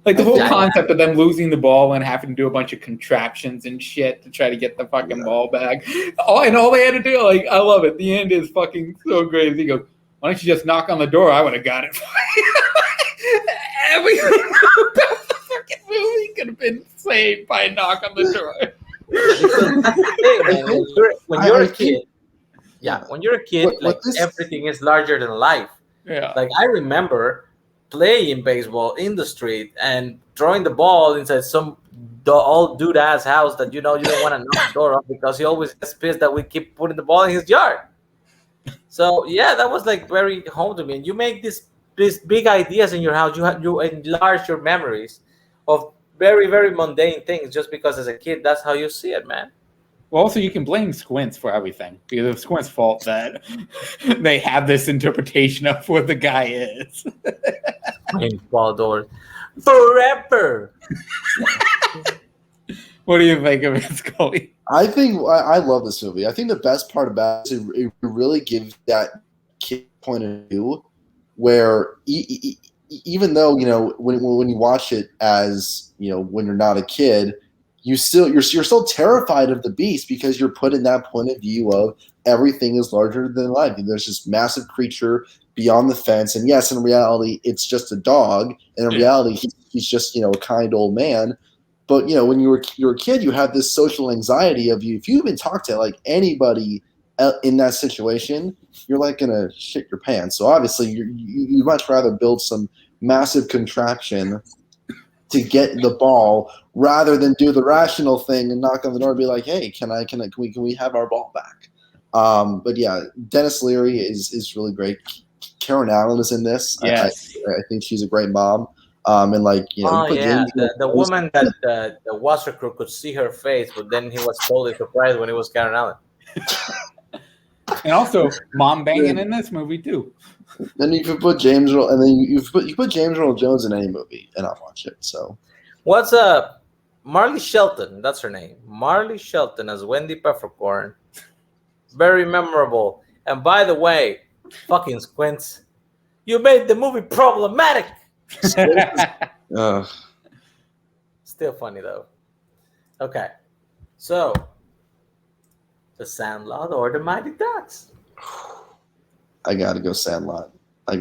Like the whole concept of them losing the ball and having to do a bunch of contraptions and shit to try to get the fucking ball back. All they had to do, like, I love it. The end is fucking so great. He goes, why don't you just knock on the door? I would have got it. Everything about the fucking movie could have been saved by a knock on the door. When you're a kid, when you're a kid, everything is larger than life. Yeah. Like I remember playing baseball in the street and throwing the ball inside some old dude ass house that you don't want to knock the door off because he always gets pissed that we keep putting the ball in his yard. So yeah, that was like very home to me. And you make these big ideas in your house. You enlarge your memories of very, very mundane things just because as a kid that's how you see it, man. Well, also you can blame Squints for everything because it's Squints' fault that they have this interpretation of what the guy is. Ball doors forever. What do you think of it, Scully? I think I love this movie. I think the best part about it is it really gives that kid point of view where even though when you watch it as when you're not a kid, you're still terrified of the beast because you're put in that point of view of everything is larger than life. There's this massive creature beyond the fence, and yes, in reality, it's just a dog, and in reality, he's just a kind old man. But when you're a kid, you have this social anxiety of you. If you even talk to like anybody in that situation, you're like gonna shit your pants. So obviously, you much rather build some massive contraption to get the ball rather than do the rational thing and knock on the door and be like, "Hey, can we have our ball back?" But yeah, Dennis Leary is really great. Karen Allen is in this. Yes. I think she's a great mom. And like you put James the woman that the washer crew could see her face, but then he was totally surprised when it was Karen Allen. And also, mom banging in this movie too. Then you could put James Earl, and then you put James Earl Jones in any movie, and I'll watch it. So, what's Marley Shelton? That's her name. Marley Shelton as Wendy Peppercorn. Very memorable. And by the way, fucking Squints, you made the movie problematic. Still funny though. Okay, so The Sandlot or The Mighty Ducks? I gotta go Sandlot. I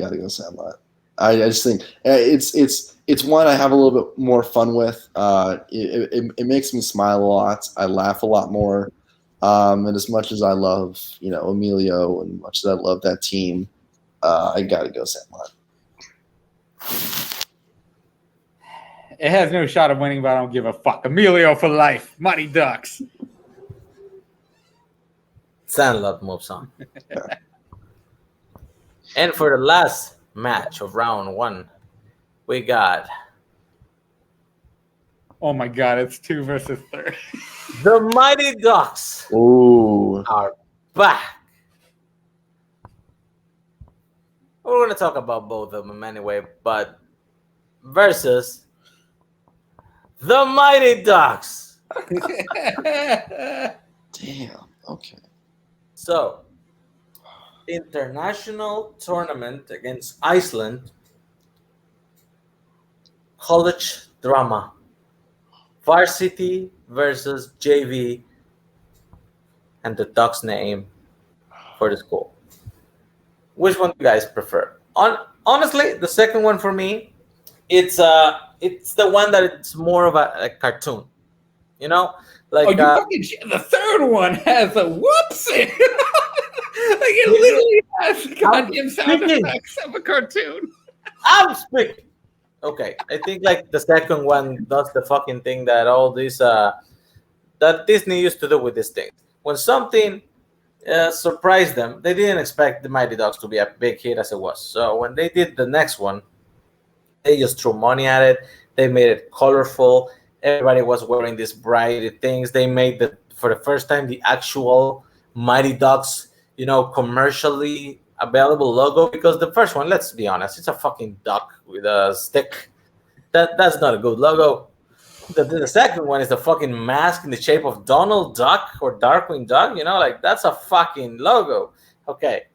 just think it's one I have a little bit more fun with. It makes me smile a lot. I laugh a lot more. And as much as I love Emilio and much as I love that team, I gotta go Sandlot. It has no shot of winning, but I don't give a fuck. Emilio for life. Mighty Ducks. Sandlot moves on. And for the last match of round 1, we got... Oh my god, it's 2 versus 3. The Mighty Ducks are back. We're going to talk about both of them anyway, but versus the Mighty Ducks. Damn. Okay. So, international tournament against Iceland, college drama, varsity versus JV, and the Ducks name for the school. Which one do you guys prefer? Honestly, the second one for me, it's the one that it's more of a cartoon, like the third one has a whoops. Like it literally has goddamn sound effects of a cartoon. I'm speaking. Okay, I think like the second one does the fucking thing that all these that Disney used to do with this thing. When something surprised them, they didn't expect the Mighty Ducks to be a big hit as it was. So when they did the next one, they just threw money at it. They made it colorful. Everybody was wearing these bright things. They made for the first time the actual Mighty Ducks, commercially available logo, because the first one, let's be honest, it's a fucking duck with a stick. That's not a good logo. The second one is the fucking mask in the shape of Donald Duck or Darkwing Duck. Like that's a fucking logo. Okay,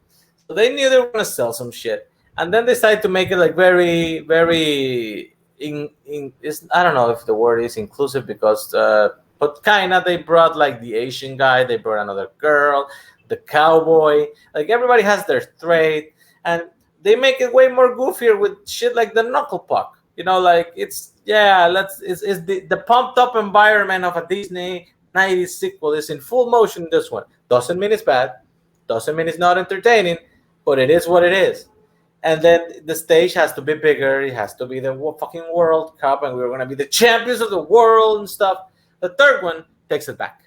so they knew they were gonna sell some shit, and then they decided to make it like very, very I don't know if the word is inclusive because but kinda they brought like the Asian guy, they brought another girl, the cowboy, like everybody has their trait, and they make it way more goofier with shit like the knuckle puck. Like it's the pumped up environment of a Disney 90s sequel is in full motion in this one. Doesn't mean it's bad, doesn't mean it's not entertaining, but it is what it is. And then the stage has to be bigger. It has to be the fucking World Cup, and we're going to be the champions of the world and stuff. The third one takes it back.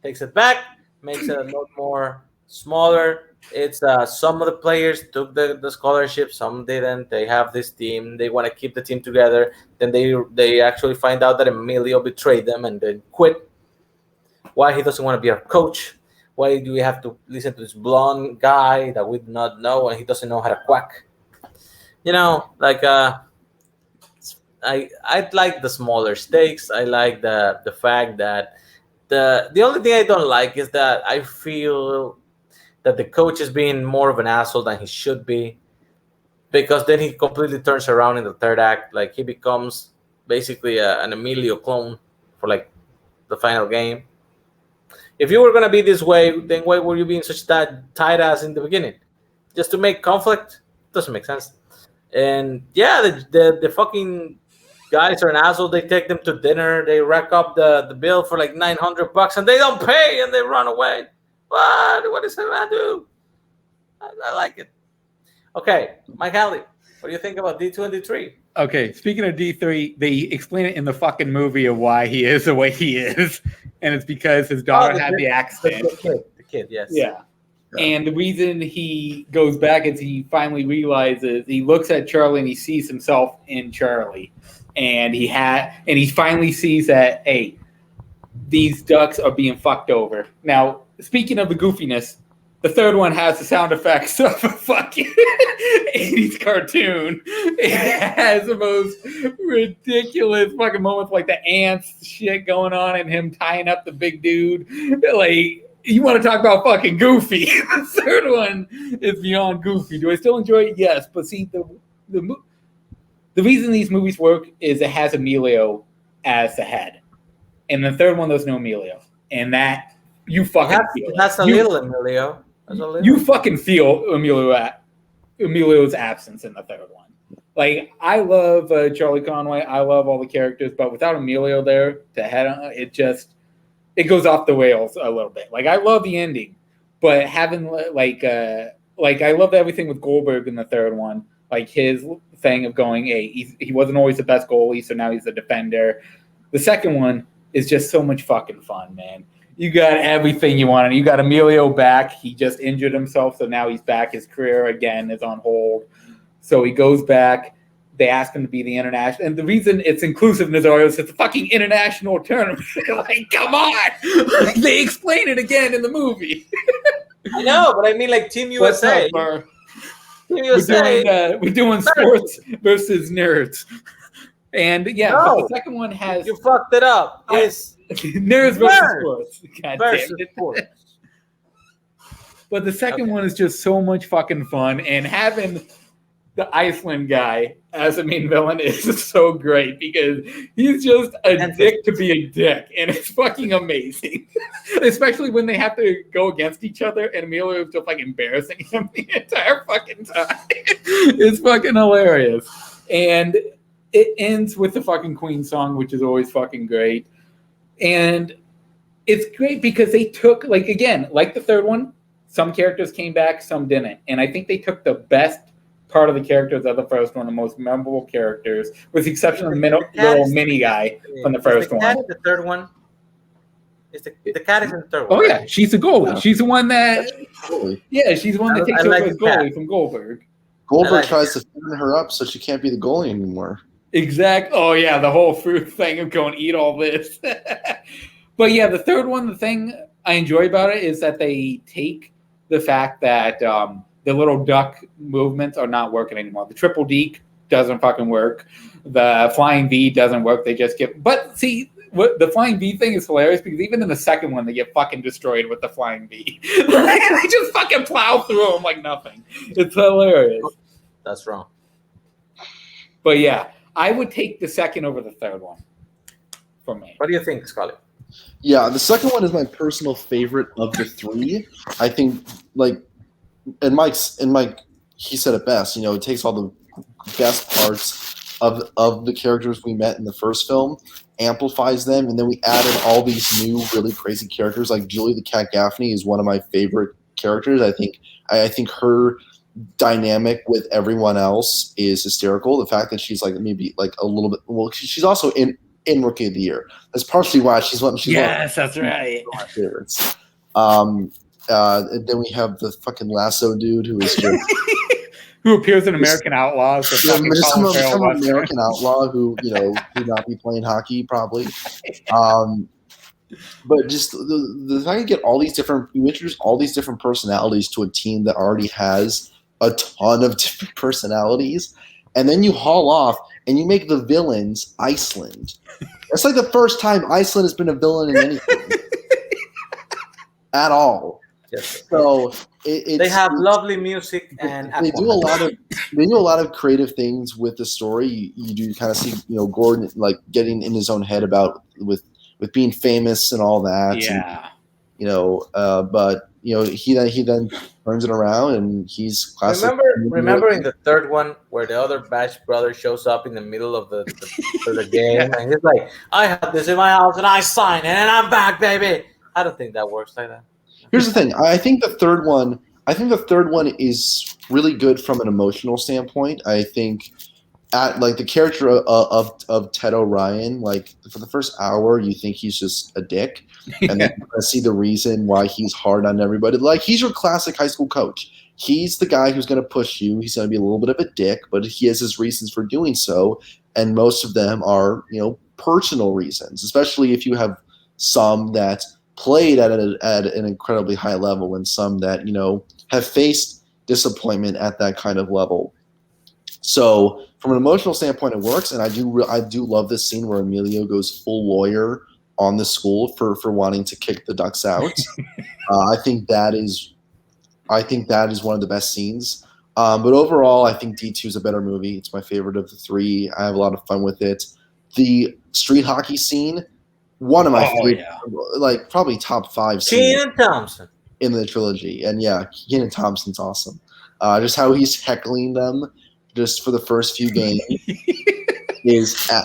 Makes it a lot more smaller. It's some of the players took the scholarship, some didn't. They have this team. They want to keep the team together. Then they actually find out that Emilio betrayed them and then quit. Why he doesn't want to be our coach. Why do we have to listen to this blonde guy that we do not know and he doesn't know how to quack? I like the smaller stakes. I like the fact that the only thing I don't like is that I feel that the coach is being more of an asshole than he should be, because then he completely turns around in the third act. Like he becomes basically an Emilio clone for like the final game. If you were gonna be this way, then why were you being such that tight ass in the beginning? Just to make conflict? Doesn't make sense. And yeah, the fucking guys are an asshole. They take them to dinner. They rack up the bill for like $900, and they don't pay, and they run away. What does that man do? I like it. Okay, Mike Alley, what do you think about D2 and D3? Okay, speaking of D3, they explain it in the fucking movie of why he is the way he is, and it's because his daughter had the accident. The kid, yes. Yeah. And the reason he goes back is he finally realizes, he looks at Charlie and he sees himself in Charlie. And he finally sees that, hey, these ducks are being fucked over. Now, speaking of the goofiness, the third one has the sound effects of a fucking 80s cartoon. It has the most ridiculous fucking moments, like the ants shit going on and him tying up the big dude. Like, you want to talk about fucking goofy. The third one is beyond goofy. Do I still enjoy it? Yes. But see, the reason these movies work is it has Emilio as the head. And the third one, there's no Emilio. And that, you fucking feel that's it. a little Emilio. You fucking feel Emilio's absence in the third one. Like, I love Charlie Conway. I love all the characters. But without Emilio there to head on, it goes off the rails a little bit. Like, I love the ending. But having, I loved everything with Goldberg in the third one. Like, his thing of going, hey, he wasn't always the best goalie, so now he's a defender. The second one is just so much fucking fun, man. You got everything you wanted. You got Emilio back. He just injured himself, so now he's back. His career, again, is on hold. So he goes back. They ask him to be the international. And the reason it's inclusiveness is it's a fucking international tournament. Like, come on. Like, they explain it again in the movie. I know, but I mean, like, Team USA. Team USA. We're doing sports versus nerds. And yeah, no, but the second one has. You fucked it up. It's nerds versus sports. God versus damn it. Sports. But the second one is just so much fucking fun, and having the Iceland guy as a main villain is so great because he's just a dick to be a dick, and it's fucking amazing. Especially when they have to go against each other, and Emilio is just like embarrassing him the entire fucking time. It's fucking hilarious. And it ends with the fucking Queen song, which is always fucking great. And it's great because they took, like, again, like the third one, some characters came back, some didn't. And I think they took the best part of the characters of the first one, the most memorable characters, with the exception of the little mini guy from the first one. The third one. The cat is in the third one. Oh, yeah. She's the goalie. Yeah. She's the one that... Yeah, she's the one that takes over as goalie from Goldberg. Goldberg tries to fatten her up so she can't be the goalie anymore. Exactly. Oh, yeah, the whole fruit thing of going eat all this. But, yeah, the third one, the thing I enjoy about it is that they take the fact that the little duck movements are not working anymore. The triple deke doesn't fucking work. The flying V doesn't work. They just get... But, see, the flying V thing is hilarious because even in the second one, they get fucking destroyed with the flying V. They just fucking plow through them like nothing. It's hilarious. That's wrong. But, yeah. I would take the second over the third one for me. What do you think, Scully? Yeah, the second one is my personal favorite of the three. I think, like, and Mike, he said it best. You know, it takes all the best parts of the characters we met in the first film, amplifies them, and then we added all these new, really crazy characters. Like Julie the Cat Gaffney is one of my favorite characters. I think her dynamic with everyone else is hysterical. The fact that she's like maybe like a little bit, well, she's also in Rookie of the Year. That's partially why she's one. Yes, that's right. One of my favorites. And then we have the fucking lasso dude who is just who appears in American Outlaws. Some American outlaw who would not be playing hockey probably. But just the fact you get all these you introduce all these different personalities to a team that already has a ton of different personalities, and then you haul off and you make the villains Iceland. That's like the first time Iceland has been a villain in anything at all. Yes. So they have lovely music and they do a lot of creative things with the story. You do kind of see Gordon like getting in his own head about with with being famous and all that. And, Yeah. but he then turns it around and he's classic. Remember in the third one where the other Batch brother shows up in the middle of the game and he's like, I have this in my house and I signed it and I'm back, baby. I don't think that works like that. Here's the thing. I think the third one is really good from an emotional standpoint. I think at like the character of Ted O'Ryan, like for the first hour, you think he's just a dick, and then you see the reason why he's hard on everybody. Like he's your classic high school coach. He's the guy who's going to push you. He's going to be a little bit of a dick, but he has his reasons for doing so, and most of them are personal reasons. Especially if you have some that played at an incredibly high level, and some that have faced disappointment at that kind of level. So from an emotional standpoint, it works, and I do love this scene where Emilio goes full lawyer on the school for wanting to kick the Ducks out. I think that is one of the best scenes. But overall, I think D2 is a better movie. It's my favorite of the three. I have a lot of fun with it. The street hockey scene, one of my favorite, like probably top 5 scenes. Kenan Thompson in the trilogy, and Kenan Thompson's awesome. Just how he's heckling them just for the first few games is I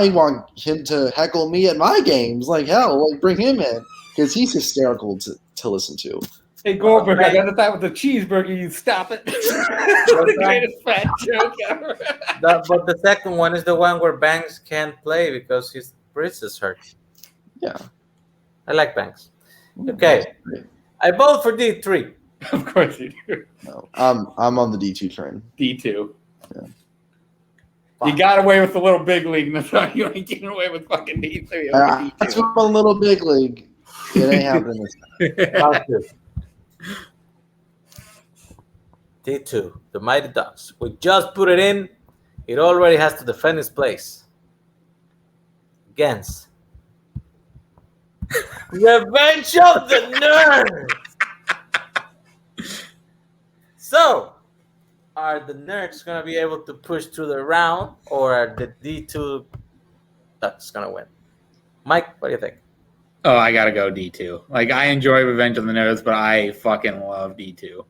want him to heckle me at my games. Like hell, like bring him in because he's hysterical to listen to. Hey Goldberg, I got to start with the cheeseburger. You stop it. The greatest fat joke ever. But the second one is the one where Banks can't play because his wrist is hurt. Yeah, I like Banks. Okay, I vote for D3. Of course you do. No, I'm on the D2 train. D2. Yeah. You got away with the little big league. That's why you ain't getting away with fucking D3. That's what a little big league. It ain't happening this time. D2, the Mighty Ducks. We just put it in. It already has to defend its place against Revenge of the Nerds. So, are the Nerds going to be able to push through the round, or are the D2 Ducks going to win? Mike, what do you think? Oh, I got to go D2. Like, I enjoy Revenge of the Nerds, but I fucking love D2.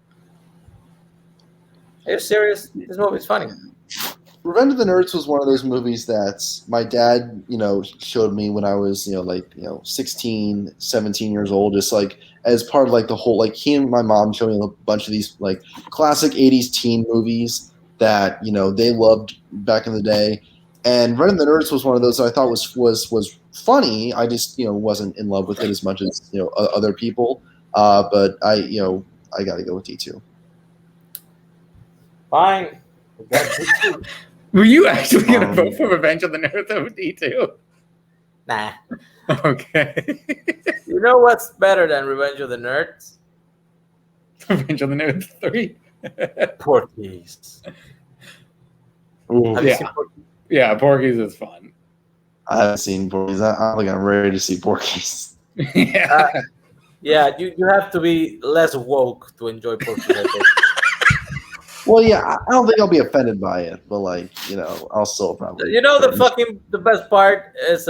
Are you serious? This movie's funny. Revenge of the Nerds was one of those movies that my dad, showed me when I was, 16, 17 years old, just like as part of like the whole, like he and my mom showed me a bunch of these like classic 80s teen movies that, they loved back in the day. And Revenge of the Nerds was one of those that I thought was funny. I just, wasn't in love with it as much as, other people. But I got to go with D2. Fine. Were you actually going to vote for Revenge of the Nerds over D2? Nah. Okay. You know what's better than Revenge of the Nerds? Revenge of the Nerds 3. Porky's. Ooh, Yeah, Porky's is fun. I haven't seen Porky's. I don't think I'm ready to see Porky's. Yeah. You have to be less woke to enjoy Porky's, I think. Well, yeah, I don't think I'll be offended by it, but like, I'll still probably. The best part is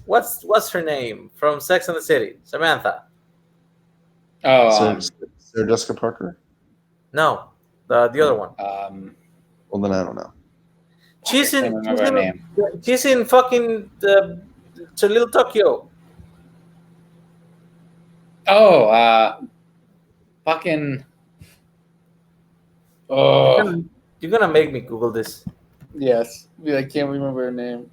what's her name from Sex and the City? Samantha. Oh, Sarah Jessica Parker? No, the other one. Well, then I don't know. She's in fucking Little Tokyo. Fucking. You're gonna make me Google this. Yes. I can't remember her name.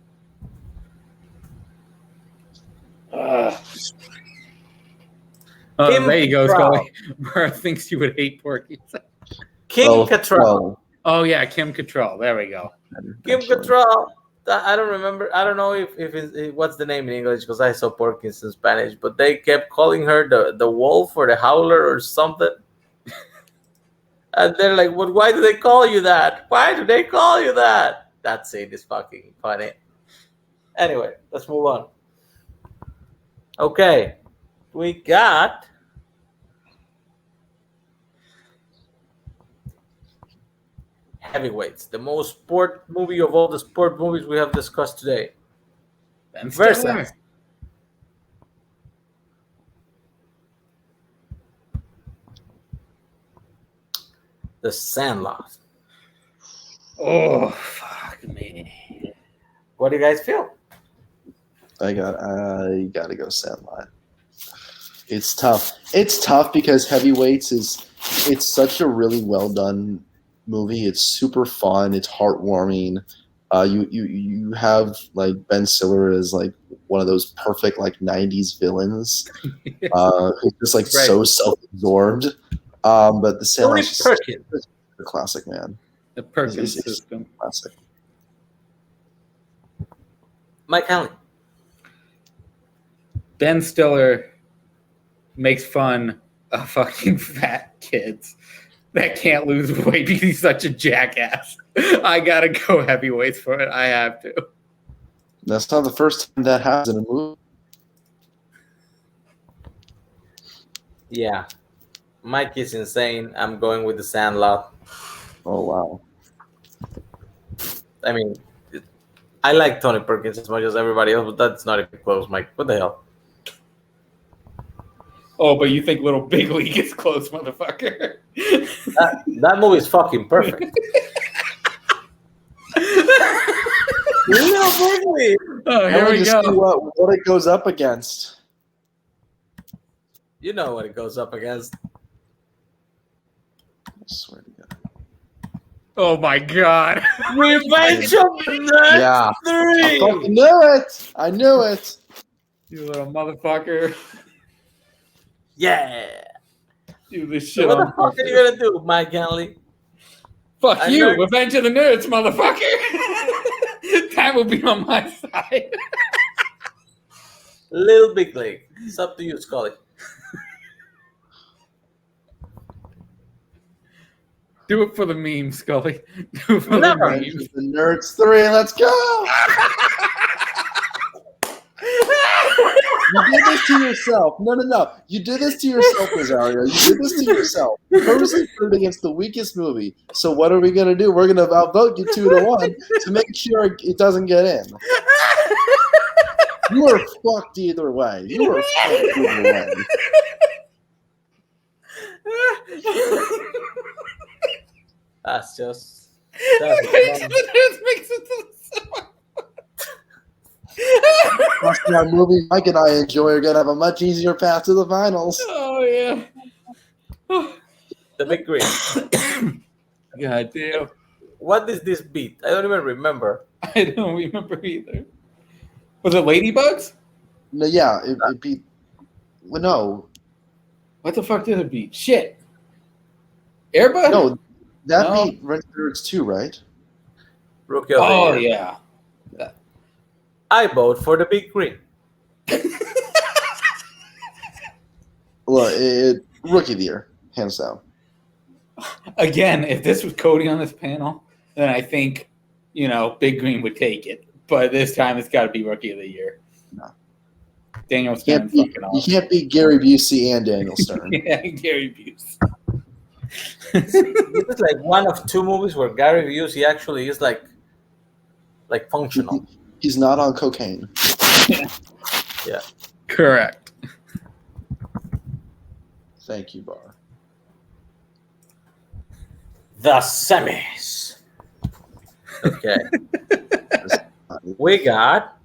There you go, Scully. Mara thinks you would hate Porky. Kim Cattrall. Oh, yeah, Kim Cattrall. There we go. Kim Cattrall. I don't remember. I don't know if what's the name in English because I saw Porky's in Spanish, but they kept calling her the wolf or the howler or something. And they're like, well, why do they call you that? Why do they call you that? That scene is fucking funny. Anyway, let's move on. Okay. We got Heavyweights, the most sport movie of all the sport movies we have discussed today. Ben Versus Stiller. The Sandlot. Oh, fuck me. What do you guys feel? I gotta go Sandlot. It's tough. It's tough because Heavyweights it's such a really well done movie. It's super fun. It's heartwarming. You have like Ben Stiller as like one of those perfect like '90s villains. Who's just like so self-absorbed. But the Tony Sandlot's Perkins. a classic, man. The Perkins It's system. classic. Mike Hanley. Ben Stiller makes fun of fucking fat kids that can't lose weight because he's such a jackass. I gotta go Heavyweights for it. I have to. That's not the first time that happens in a movie. Yeah. Mike is insane. I'm going with the Sandlot. Oh wow. I mean, I like Tony Perkins as much as everybody else, but that's not even close, Mike. What the hell? Oh, but you think Little Big League is close, motherfucker? That movie is fucking perfect. Little Big League. Oh, here we just go. see what it goes up against. You know what it goes up against. I swear to God. Oh my god. Revenge of the Nerds Yeah. 3! I fucking knew it. I knew it. You little motherfucker. Yeah. Do this So shit what the on fuck are purpose. you gonna do, Mike Hanley? Fuck I you, know- Revenge of the Nerds, motherfucker. Time will be on my side. Little Big League. It's up to you, Scully. Do Do it for the meme, Scully. Do it for Never. the meme. The Nerds 3, let's go! You did this to yourself. No. You did this to yourself, Rosario. You did this to yourself. You purposely put it against the weakest movie. So what are we going to do? We're going to outvote you 2-1 to make sure it doesn't get in. You are fucked either way. You are fucked either way. That's just. Revenge of the Nerds makes it to the semi. That's that movie Mike and I enjoy are going to have a much easier path to the finals. Oh, yeah. The Big Green. God damn. What is this beat? I don't even remember. I don't remember either. Was it Ladybugs? No, yeah, it beat. Well, no, What the fuck did it beat? Shit. Airbud? no, that No. beat Red Nerds 2, right? Rookie of the Oh, Year. yeah. I vote for the Big Green. Well, Rookie of the Year, hands down. Again, if this was Cody on this panel, then I think, Big Green would take it. But this time it's got to be Rookie of the Year. No. Daniel You Stern can't beat, fucking you awesome. can't beat Gary Busey and Daniel Stern. Yeah, Gary Busey. This is like one of two movies where Gary Busey actually is like functional. He's not on cocaine. Yeah. Correct. Thank you, Bar. The semis. Okay. We got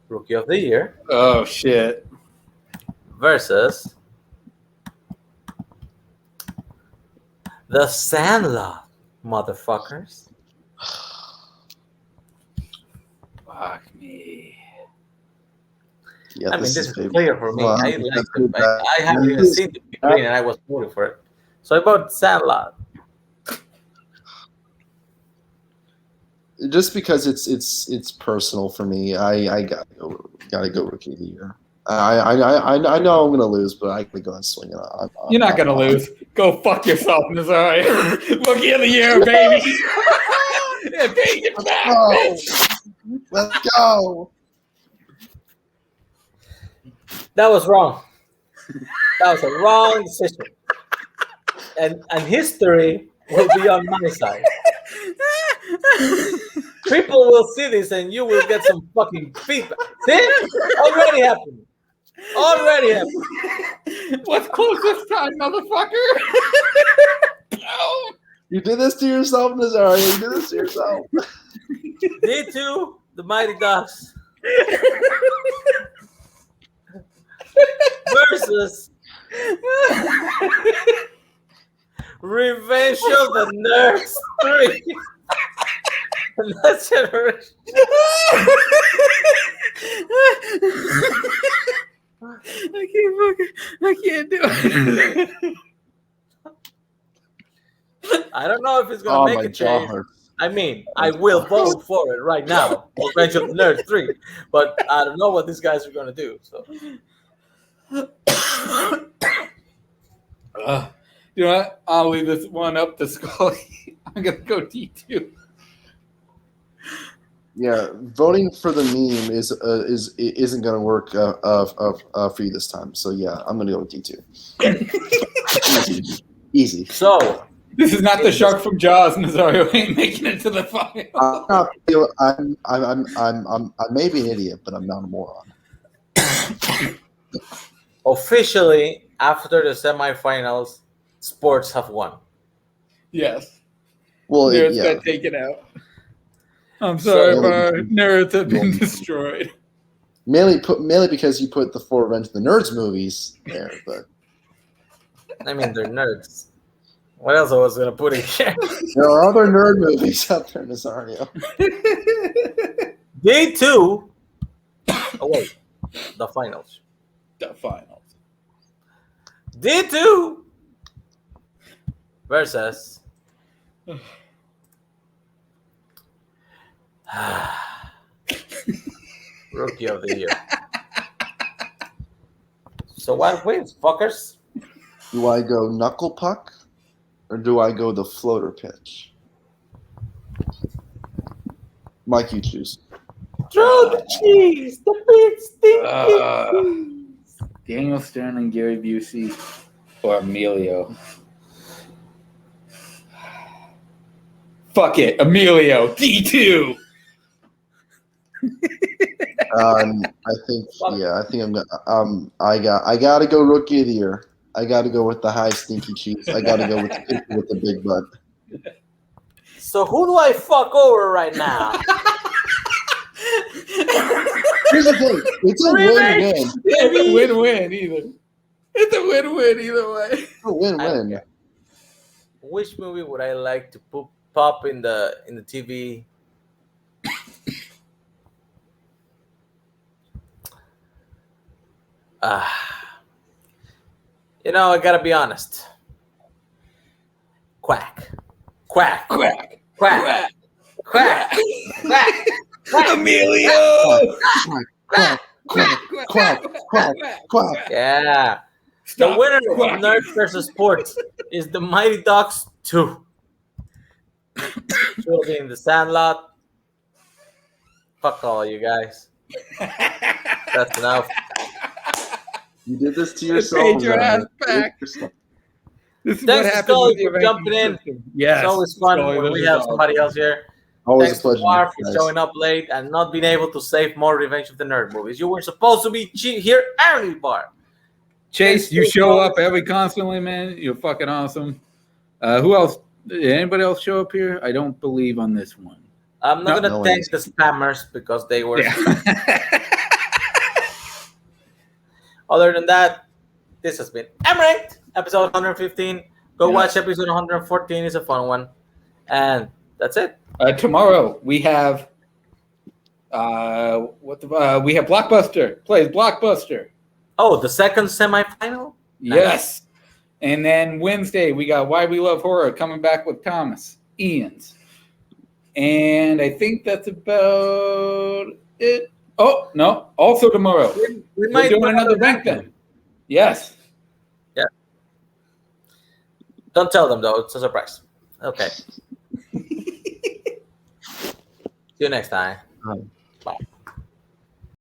Rookie of the Year Oh, shit. versus The Sandlot, motherfuckers. Fuck me. Yeah, I mean, this is big. clear for me. Well, I that's like good. it. I haven't even seen the Big Green, and I was voting for it. So I voted Sandlot. Just because it's personal for me, I gotta go Rookie of the Year. I know I'm gonna lose, but I can go and swing it. You're not going to lose. Go fuck yourself, Missouri. Rookie of the Year, baby. Yeah, take it back, Oh, bitch. let's go. That was wrong. That was a wrong decision. And history will be on my side. People will see this and you will get some fucking feedback. See? Already happened. Already happened. What's close this time, motherfucker? Oh. You did this to yourself, Nazario. You did this to yourself. D2, the Mighty Ducks. Versus Revenge of the Nerds 3. Next generation. I can't do it. I don't know if it's gonna make my a jaw change. hurts. I mean, I will vote for it right now, Revenge of the Nerds 3, but I don't know what these guys are gonna do. So, you know what? I'll leave this one up to Scully. I'm gonna go D2. Yeah, voting for the meme isn't gonna work for you this time. So yeah, I'm gonna go with D2. Easy. so This is not the shark from Jaws. Nazario ain't making it to the final. I may be an idiot, but I'm not a moron. officially, after the semifinals, sports have won. Yes. Well, Nerds yeah. got taken out. I'm sorry, So- but our nerds have been destroyed. Mainly because you put the 4 Revenge of the Nerds movies there, but I mean, they're nerds. What else I was gonna put in here? there are other nerd movies out there, Nazario. D2. Oh wait, the finals. The finals. D2 versus Rookie of the Year. So what wins, fuckers? Do I go knuckle puck or do I go the floater pitch? Mike, you choose. Throw the cheese, the big stinky cheese. Daniel Stern and Gary Busey or Emilio. Fuck it, Emilio. D2. I think I'm gonna I gotta go Rookie of the Year. I gotta go with the high stinky cheese. I gotta go with the big butt. So who do I fuck over right now? Here's the thing. It's a win-win. It's a win-win either. It's a win-win either way. It's a win-win. Which movie would I like to pop in the TV? You know, I gotta be honest. Quack. Quack. Quack. Quack. Quack. Quack. Emilio. Quack, quack, quack, quack, quack. Yeah. Stop The winner of quacking. Nerds versus Sports is the Mighty Ducks 2. Children in the Sandlot. Fuck all you guys. That's enough. You did this to You yourself. paid your man. ass back. This is Thanks what to happens Scully with the for jumping in. system. Yes. It's always fun Scully, when this we is have awesome. somebody else here. Always Thanks a pleasure. to War for guys. showing up late and not being able to save more Revenge of the Nerd movies. You were supposed to be here early, Bar. Chase, you show up every constantly, man. You're fucking awesome. Who else? Did anybody else show up here? I don't believe on this one. I'm not No gonna one thank is. the spammers because they were. Yeah. Other than that, this has been RankED, episode 115. Go Yeah. watch episode 114. It's a fun one, and that's it. Tomorrow we have we have Blockbuster plays Blockbuster. Oh, the second semifinal. Yes. And then Wednesday we got Why We Love Horror coming back with Thomas Ian's. And I think that's about it. Oh, no. Also tomorrow. We We're might doing do another rank then. Yes. Don't tell them though; it's a surprise. Okay. See you next time. Bye. Bye.